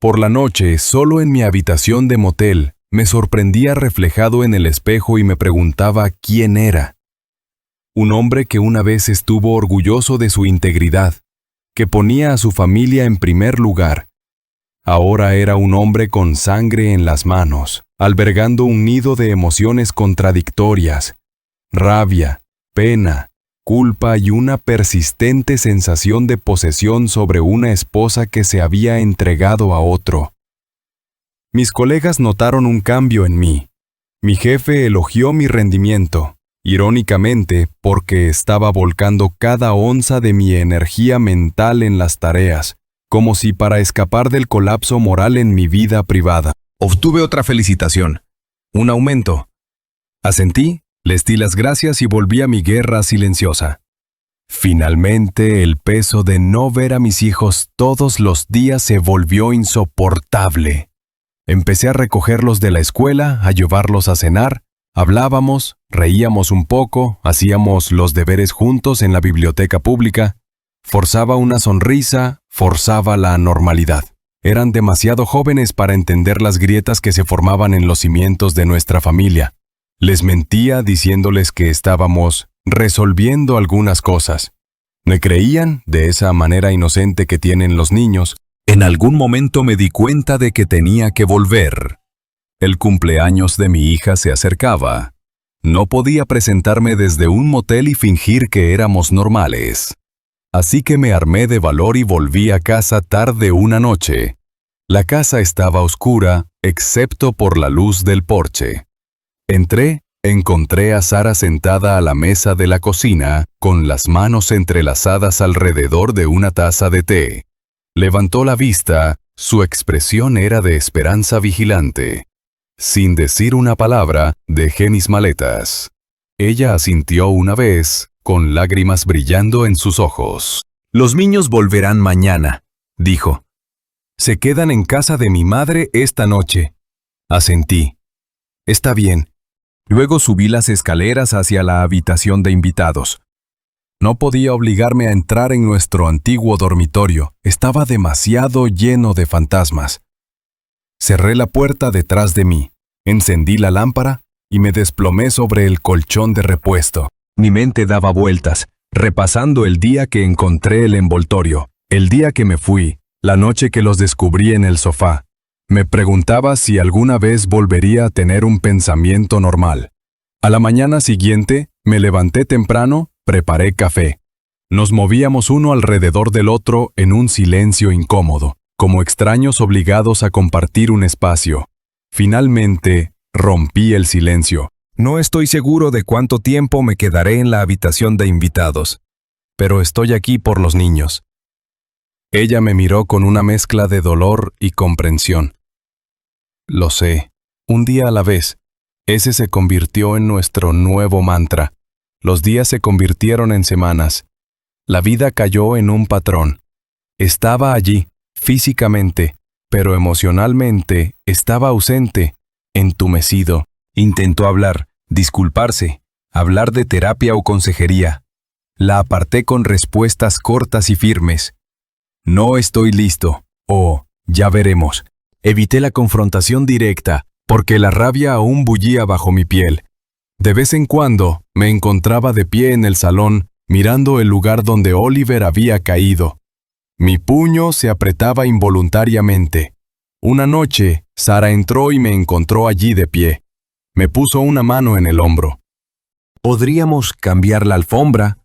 Por la noche, solo en mi habitación de motel, me sorprendía reflejado en el espejo y me preguntaba quién era. Un hombre que una vez estuvo orgulloso de su integridad, que ponía a su familia en primer lugar. Ahora era un hombre con sangre en las manos, albergando un nido de emociones contradictorias, rabia, pena, culpa y una persistente sensación de posesión sobre una esposa que se había entregado a otro. Mis colegas notaron un cambio en mí. Mi jefe elogió mi rendimiento, irónicamente porque estaba volcando cada onza de mi energía mental en las tareas, como si para escapar del colapso moral en mi vida privada. Obtuve otra felicitación, un aumento. Asentí, les di las gracias y volví a mi guerra silenciosa. Finalmente, el peso de no ver a mis hijos todos los días se volvió insoportable. Empecé a recogerlos de la escuela, a llevarlos a cenar, hablábamos, reíamos un poco, hacíamos los deberes juntos en la biblioteca pública. Forzaba una sonrisa, forzaba la normalidad. Eran demasiado jóvenes para entender las grietas que se formaban en los cimientos de nuestra familia. Les mentía diciéndoles que estábamos resolviendo algunas cosas. Me creían de esa manera inocente que tienen los niños. En algún momento me di cuenta de que tenía que volver. El cumpleaños de mi hija se acercaba. No podía presentarme desde un motel y fingir que éramos normales. Así que me armé de valor y volví a casa tarde una noche. La casa estaba oscura, excepto por la luz del porche. Entré, encontré a Sara sentada a la mesa de la cocina, con las manos entrelazadas alrededor de una taza de té. Levantó la vista, su expresión era de esperanza vigilante. Sin decir una palabra, dejé mis maletas. Ella asintió una vez, con lágrimas brillando en sus ojos. «Los niños volverán mañana», dijo. «Se quedan en casa de mi madre esta noche». Asentí. «Está bien». Luego subí las escaleras hacia la habitación de invitados. No podía obligarme a entrar en nuestro antiguo dormitorio. Estaba demasiado lleno de fantasmas. Cerré la puerta detrás de mí, encendí la lámpara y me desplomé sobre el colchón de repuesto. Mi mente daba vueltas, repasando el día que encontré el envoltorio, el día que me fui, la noche que los descubrí en el sofá. Me preguntaba si alguna vez volvería a tener un pensamiento normal. A la mañana siguiente, me levanté temprano, preparé café. Nos movíamos uno alrededor del otro en un silencio incómodo, como extraños obligados a compartir un espacio. Finalmente, rompí el silencio. No estoy seguro de cuánto tiempo me quedaré en la habitación de invitados, pero estoy aquí por los niños. Ella me miró con una mezcla de dolor y comprensión. Lo sé, un día a la vez. Ese se convirtió en nuestro nuevo mantra. Los días se convirtieron en semanas. La vida cayó en un patrón. Estaba allí, físicamente, pero emocionalmente estaba ausente, entumecido. Intentó hablar, disculparse, hablar de terapia o consejería. La aparté con respuestas cortas y firmes. No estoy listo, o ya veremos. Evité la confrontación directa, porque la rabia aún bullía bajo mi piel. De vez en cuando, me encontraba de pie en el salón, mirando el lugar donde Oliver había caído. Mi puño se apretaba involuntariamente. Una noche, Sara entró y me encontró allí de pie. Me puso una mano en el hombro. «Podríamos cambiar la alfombra»,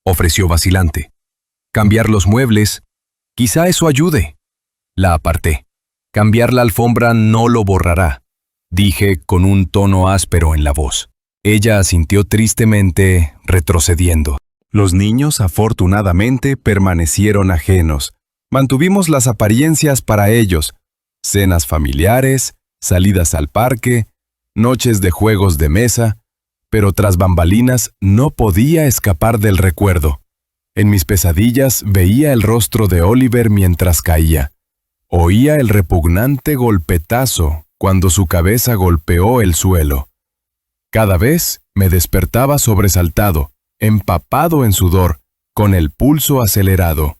ofreció vacilante. «Cambiar los muebles». Quizá eso ayude. La aparté. Cambiar la alfombra no lo borrará, dije con un tono áspero en la voz. Ella asintió tristemente, retrocediendo. Los niños, afortunadamente, permanecieron ajenos. Mantuvimos las apariencias para ellos. Cenas familiares, salidas al parque, noches de juegos de mesa, pero tras bambalinas no podía escapar del recuerdo. En mis pesadillas veía el rostro de Oliver mientras caía. Oía el repugnante golpetazo cuando su cabeza golpeó el suelo. Cada vez me despertaba sobresaltado, empapado en sudor, con el pulso acelerado.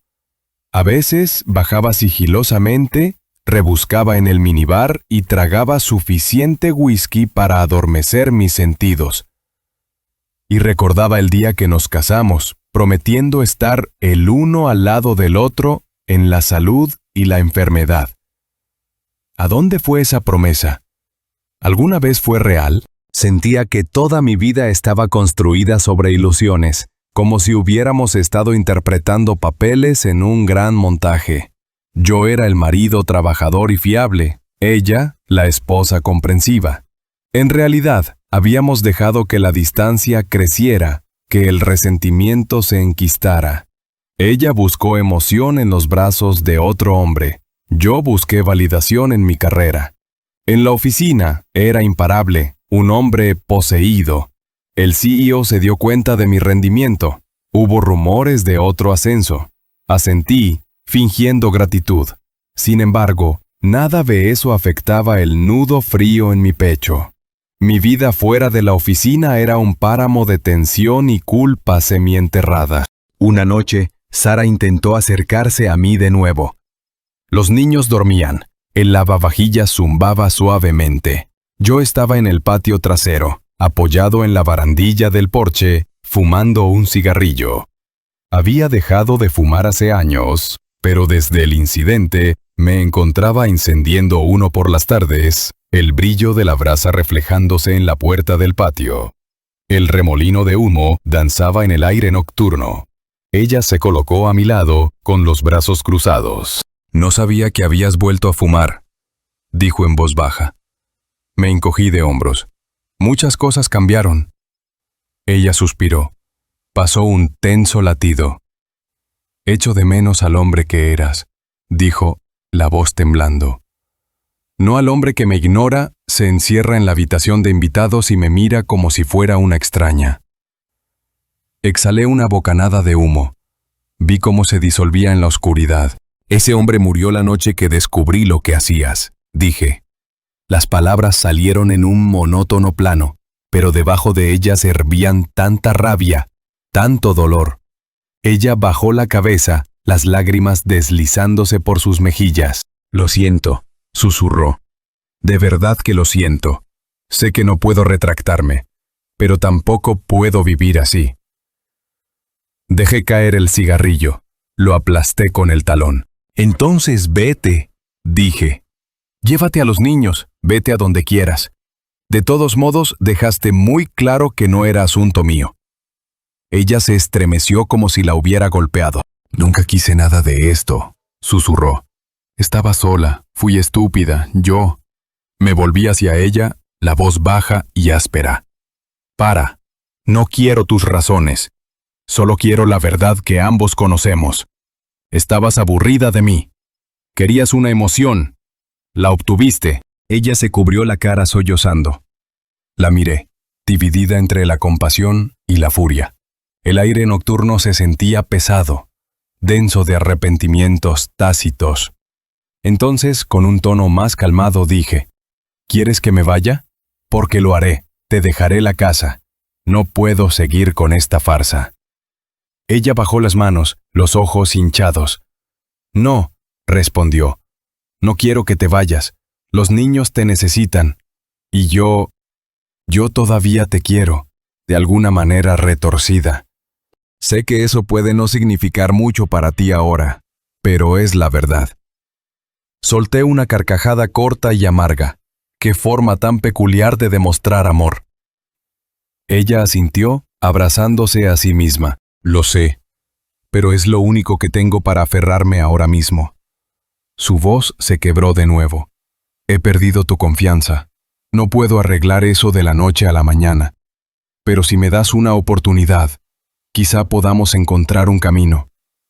A veces bajaba sigilosamente, rebuscaba en el minibar y tragaba suficiente whisky para adormecer mis sentidos. Y recordaba el día que nos casamos, prometiendo estar el uno al lado del otro en la salud y la enfermedad. ¿A dónde fue esa promesa? ¿Alguna vez fue real? Sentía que toda mi vida estaba construida sobre ilusiones, como si hubiéramos estado interpretando papeles en un gran montaje. Yo era el marido trabajador y fiable, ella, la esposa comprensiva. En realidad, habíamos dejado que la distancia creciera, que el resentimiento se enquistara. Ella buscó emoción en los brazos de otro hombre. Yo busqué validación en mi carrera. En la oficina era imparable, un hombre poseído. El CEO se dio cuenta de mi rendimiento. Hubo rumores de otro ascenso. Asentí, fingiendo gratitud. Sin embargo, nada de eso afectaba el nudo frío en mi pecho. Mi vida fuera de la oficina era un páramo de tensión y culpa semienterrada. Una noche, Sara intentó acercarse a mí de nuevo. Los niños dormían. El lavavajillas zumbaba suavemente. Yo estaba en el patio trasero, apoyado en la barandilla del porche, fumando un cigarrillo. Había dejado de fumar hace años, pero desde el incidente me encontraba encendiendo uno por las tardes, el brillo de la brasa reflejándose en la puerta del patio. El remolino de humo danzaba en el aire nocturno. Ella se colocó a mi lado, con los brazos cruzados. «No sabía que habías vuelto a fumar», dijo en voz baja. Me encogí de hombros. Muchas cosas cambiaron. Ella suspiró. Pasó un tenso latido. «Echo de menos al hombre que eras», dijo, la voz temblando. «No al hombre que me ignora, se encierra en la habitación de invitados y me mira como si fuera una extraña». Exhalé una bocanada de humo. Vi cómo se disolvía en la oscuridad. «Ese hombre murió la noche que descubrí lo que hacías», dije. Las palabras salieron en un monótono plano, pero debajo de ellas hervían tanta rabia, tanto dolor. Ella bajó la cabeza, las lágrimas deslizándose por sus mejillas. «Lo siento», susurró. «De verdad que lo siento. Sé que no puedo retractarme, pero tampoco puedo vivir así». Dejé caer el cigarrillo. Lo aplasté con el talón. «Entonces vete», dije. «Llévate a los niños, vete a donde quieras. De todos modos, dejaste muy claro que no era asunto mío». Ella se estremeció como si la hubiera golpeado. «Nunca quise nada de esto», susurró. «Estaba sola, fui estúpida, yo». Me volví hacia ella, la voz baja y áspera. «Para. No quiero tus razones. Solo quiero la verdad que ambos conocemos. Estabas aburrida de mí. Querías una emoción. La obtuviste». Ella se cubrió la cara sollozando. La miré, dividida entre la compasión y la furia. El aire nocturno se sentía pesado, denso de arrepentimientos tácitos. Entonces, con un tono más calmado, dije: «¿Quieres que me vaya? Porque lo haré. Te dejaré la casa. No puedo seguir con esta farsa». Ella bajó las manos, los ojos hinchados. «No», respondió. «No quiero que te vayas. Los niños te necesitan. Y yo todavía te quiero, de alguna manera retorcida. Sé que eso puede no significar mucho para ti ahora, pero es la verdad». Solté una carcajada corta y amarga. Qué forma tan peculiar de demostrar amor. Ella asintió, abrazándose a sí misma. «Lo sé. pero es lo único que tengo para aferrarme ahora mismo. Su voz se quebró de nuevo. He perdido tu confianza. No puedo arreglar eso de la noche a la mañana. Pero si me das una oportunidad, quizá podamos encontrar un camino,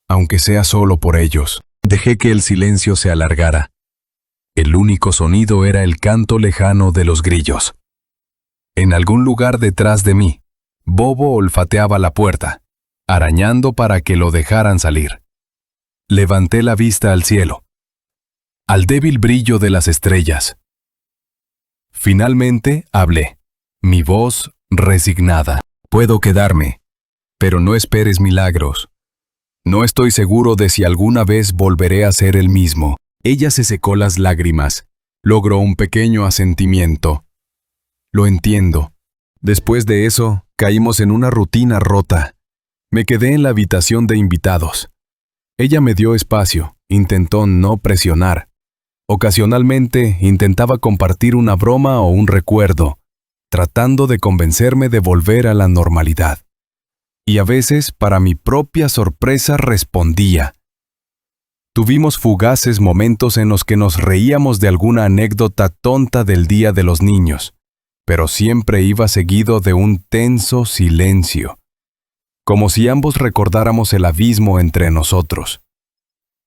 aunque sea solo por ellos. Dejé que el silencio se alargara. El único sonido era el canto lejano de los grillos. En algún lugar detrás de mí, Bobo olfateaba la puerta, arañando para que lo dejaran salir. Levanté la vista al cielo, al débil brillo de las estrellas. Finalmente hablé, mi voz resignada. Puedo quedarme, pero no esperes milagros. No estoy seguro de si alguna vez volveré a ser el mismo. Ella se secó las lágrimas. Logró un pequeño asentimiento. Lo entiendo. Después de eso, caímos en una rutina rota. Me quedé en la habitación de invitados. Ella me dio espacio, intentó no presionar. Ocasionalmente intentaba compartir una broma o un recuerdo, tratando de convencerme de volver a la normalidad. Y a veces, para mi propia sorpresa, respondía. Tuvimos fugaces momentos en los que nos reíamos de alguna anécdota tonta del Día de los Niños, pero siempre iba seguido de un tenso silencio, como si ambos recordáramos el abismo entre nosotros.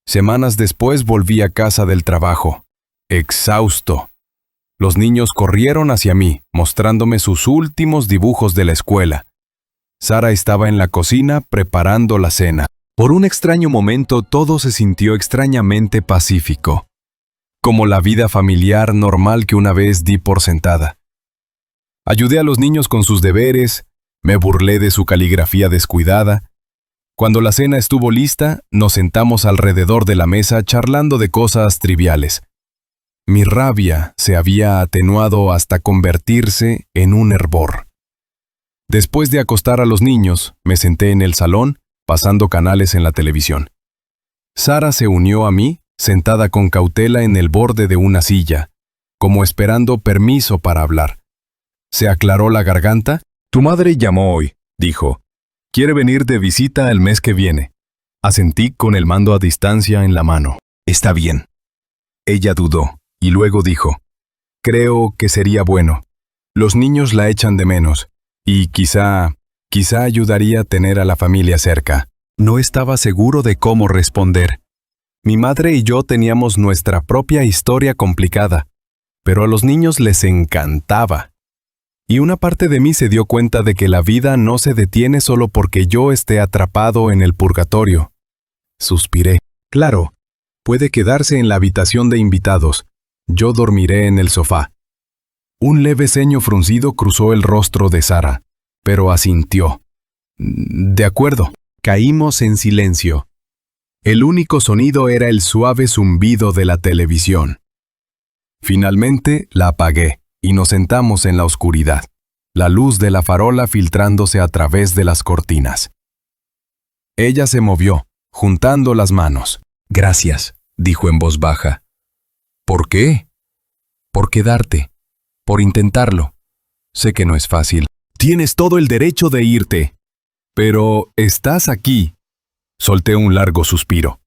Semanas después volví a casa del trabajo, exhausto. Los niños corrieron hacia mí, mostrándome sus últimos dibujos de la escuela. Sara estaba en la cocina preparando la cena. Por un extraño momento todo se sintió extrañamente pacífico, como la vida familiar normal que una vez di por sentada. Ayudé a los niños con sus deberes, me burlé de su caligrafía descuidada. Cuando la cena estuvo lista, nos sentamos alrededor de la mesa charlando de cosas triviales. Mi rabia se había atenuado hasta convertirse en un hervor. Después de acostar a los niños, me senté en el salón, pasando canales en la televisión. Sara se unió a mí, sentada con cautela en el borde de una silla, como esperando permiso para hablar. Se aclaró la garganta. «Tu madre llamó hoy», dijo. «Quiere venir de visita el mes que viene». Asentí con el mando a distancia en la mano. «Está bien». Ella dudó, y luego dijo. «Creo que sería bueno. Los niños la echan de menos, y quizá ayudaría a tener a la familia cerca». No estaba seguro de cómo responder. Mi madre y yo teníamos nuestra propia historia complicada, pero a los niños les encantaba. Y una parte de mí se dio cuenta de que la vida no se detiene solo porque yo esté atrapado en el purgatorio. Suspiré. «Claro, puede quedarse en la habitación de invitados. Yo dormiré en el sofá». Un leve ceño fruncido cruzó el rostro de Sara, pero asintió. «De acuerdo». Caímos en silencio. El único sonido era el suave zumbido de la televisión. Finalmente la apagué y nos sentamos en la oscuridad, la luz de la farola filtrándose a través de las cortinas. Ella se movió, juntando las manos. «Gracias», dijo en voz baja. «¿Por qué?» «Por quedarte, por intentarlo. Sé que no es fácil». «Tienes todo el derecho de irte». «Pero estás aquí». Solté un largo suspiro.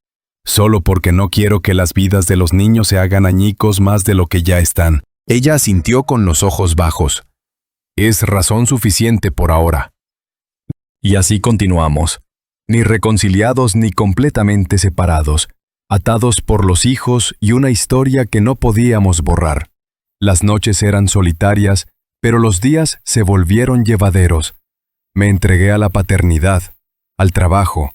«Solo porque no quiero que las vidas de los niños se hagan añicos más de lo que ya están». Ella asintió con los ojos bajos. «Es razón suficiente por ahora». Y así continuamos, ni reconciliados ni completamente separados, atados por los hijos y una historia que no podíamos borrar. Las noches eran solitarias, pero los días se volvieron llevaderos. Me entregué a la paternidad, al trabajo.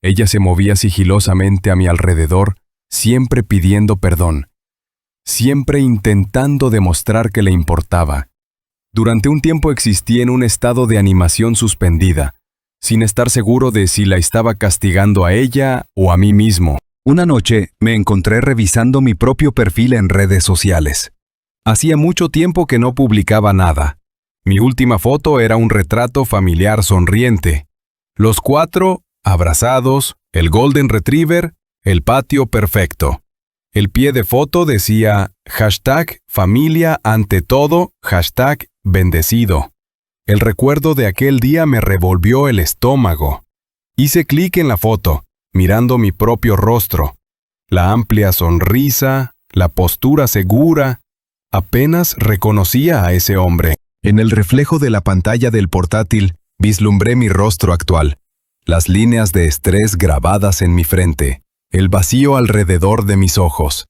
Ella se movía sigilosamente a mi alrededor, siempre pidiendo perdón, siempre intentando demostrar que le importaba. Durante un tiempo existí en un estado de animación suspendida, sin estar seguro de si la estaba castigando a ella o a mí mismo. Una noche me encontré revisando mi propio perfil en redes sociales. Hacía mucho tiempo que no publicaba nada. Mi última foto era un retrato familiar sonriente. Los 4, abrazados, el Golden Retriever, el patio perfecto. El pie de foto decía #familia ante todo, #bendecido. El recuerdo de aquel día me revolvió el estómago. Hice clic en la foto, mirando mi propio rostro. La amplia sonrisa, la postura segura. Apenas reconocía a ese hombre. En el reflejo de la pantalla del portátil, vislumbré mi rostro actual, las líneas de estrés grabadas en mi frente, el vacío alrededor de mis ojos.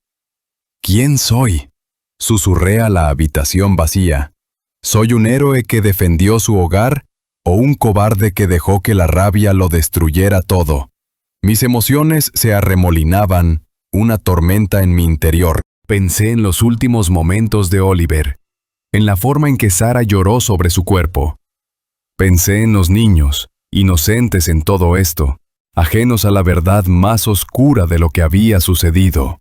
¿Quién soy?, susurré a la habitación vacía. ¿Soy un héroe que defendió su hogar o un cobarde que dejó que la rabia lo destruyera todo? Mis emociones se arremolinaban, una tormenta en mi interior. Pensé en los últimos momentos de Oliver, en la forma en que Sara lloró sobre su cuerpo. Pensé en los niños, inocentes en todo esto, ajenos a la verdad más oscura de lo que había sucedido.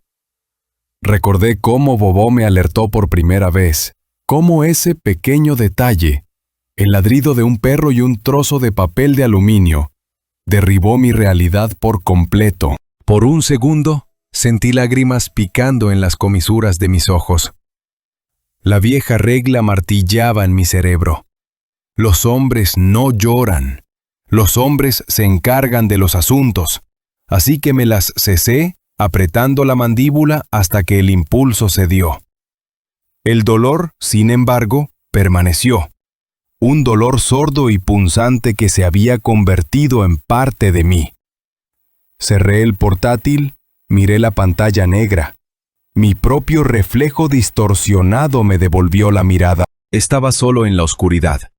Recordé cómo Bobo me alertó por primera vez, cómo ese pequeño detalle, el ladrido de un perro y un trozo de papel de aluminio, derribó mi realidad por completo. Por un segundo, sentí lágrimas picando en las comisuras de mis ojos. La vieja regla martillaba en mi cerebro. Los hombres no lloran. Los hombres se encargan de los asuntos. Así que me las cesé, apretando la mandíbula hasta que el impulso cedió. El dolor, sin embargo, permaneció. Un dolor sordo y punzante que se había convertido en parte de mí. Cerré el portátil, miré la pantalla negra. Mi propio reflejo distorsionado me devolvió la mirada. Estaba solo en la oscuridad.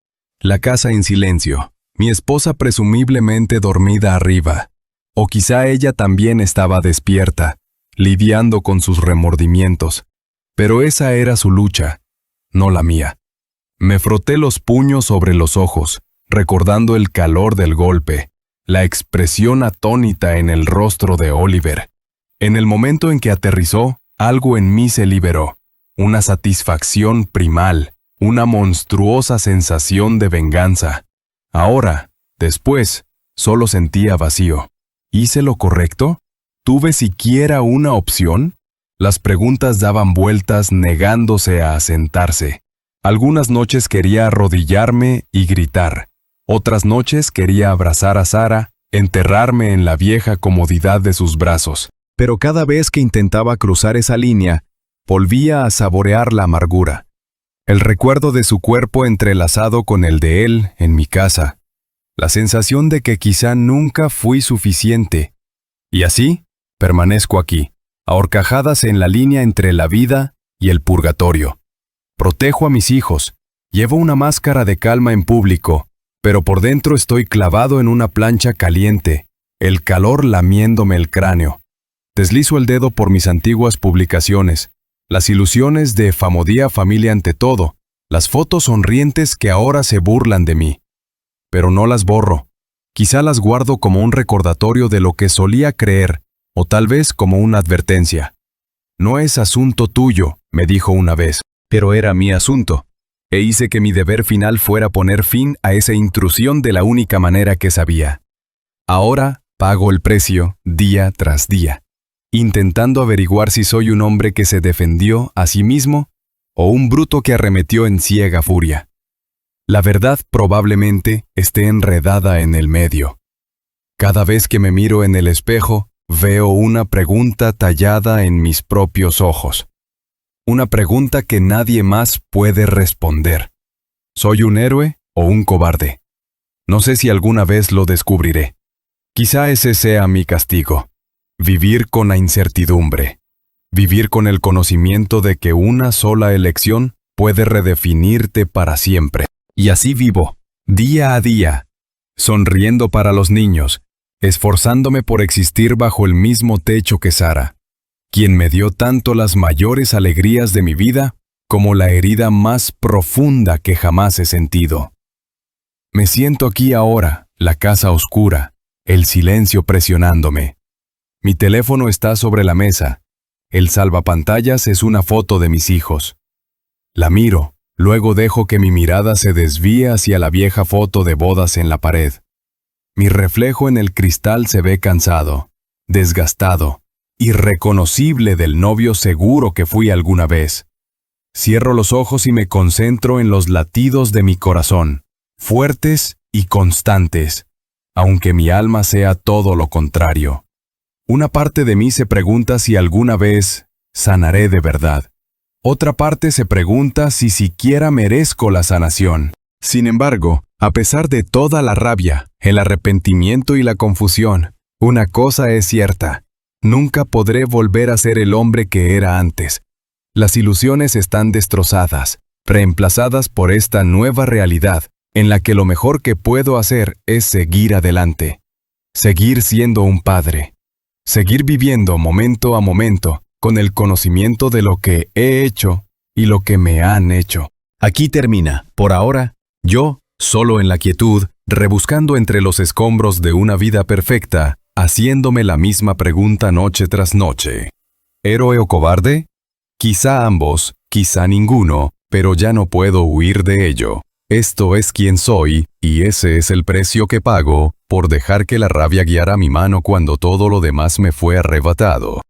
La casa en silencio. Mi esposa presumiblemente dormida arriba. O quizá ella también estaba despierta, lidiando con sus remordimientos. Pero esa era su lucha, no la mía. Me froté los puños sobre los ojos, recordando el calor del golpe, la expresión atónita en el rostro de Oliver. En el momento en que aterrizó, algo en mí se liberó. Una satisfacción primal, una monstruosa sensación de venganza. Ahora, después, solo sentía vacío. ¿Hice lo correcto? ¿Tuve siquiera una opción? Las preguntas daban vueltas negándose a asentarse. Algunas noches quería arrodillarme y gritar. Otras noches quería abrazar a Sara, enterrarme en la vieja comodidad de sus brazos. Pero cada vez que intentaba cruzar esa línea, volvía a saborear la amargura. El recuerdo de su cuerpo entrelazado con el de él en mi casa. La sensación de que quizá nunca fui suficiente. Y así, permanezco aquí, a horcajadas en la línea entre la vida y el purgatorio. Protejo a mis hijos, llevo una máscara de calma en público, pero por dentro estoy clavado en una plancha caliente, el calor lamiéndome el cráneo. Deslizo el dedo por mis antiguas publicaciones, las ilusiones de Famodía Familia ante todo, las fotos sonrientes que ahora se burlan de mí. Pero no las borro. Quizá las guardo como un recordatorio de lo que solía creer, o tal vez como una advertencia. No es asunto tuyo, me dijo una vez, pero era mi asunto. E hice que mi deber final fuera poner fin a esa intrusión de la única manera que sabía. Ahora pago el precio día tras día, intentando averiguar si soy un hombre que se defendió a sí mismo o un bruto que arremetió en ciega furia. La verdad probablemente esté enredada en el medio. Cada vez que me miro en el espejo, veo una pregunta tallada en mis propios ojos. Una pregunta que nadie más puede responder. ¿Soy un héroe o un cobarde? No sé si alguna vez lo descubriré. Quizá ese sea mi castigo. Vivir con la incertidumbre. Vivir con el conocimiento de que una sola elección puede redefinirte para siempre. Y así vivo, día a día, sonriendo para los niños, esforzándome por existir bajo el mismo techo que Sara, quien me dio tanto las mayores alegrías de mi vida como la herida más profunda que jamás he sentido. Me siento aquí ahora, la casa oscura, el silencio presionándome. Mi teléfono está sobre la mesa. El salvapantallas es una foto de mis hijos. La miro. Luego dejo que mi mirada se desvíe hacia la vieja foto de bodas en la pared. Mi reflejo en el cristal se ve cansado, desgastado, irreconocible del novio seguro que fui alguna vez. Cierro los ojos y me concentro en los latidos de mi corazón, fuertes y constantes. aunque mi alma sea todo lo contrario. Una parte de mí se pregunta si alguna vez sanaré de verdad. Otra parte se pregunta si siquiera merezco la sanación. Sin embargo, a pesar de toda la rabia, el arrepentimiento y la confusión, una cosa es cierta: nunca podré volver a ser el hombre que era antes. Las ilusiones están destrozadas, reemplazadas por esta nueva realidad, en la que lo mejor que puedo hacer es seguir adelante. Seguir siendo un padre. Seguir viviendo momento a momento, con el conocimiento de lo que he hecho y lo que me han hecho. Aquí termina, por ahora, yo, solo en la quietud, rebuscando entre los escombros de una vida perfecta, haciéndome la misma pregunta noche tras noche. ¿Héroe o cobarde? Quizá ambos, quizá ninguno, pero ya no puedo huir de ello. Esto es quien soy, y ese es el precio que pago por dejar que la rabia guiara mi mano cuando todo lo demás me fue arrebatado.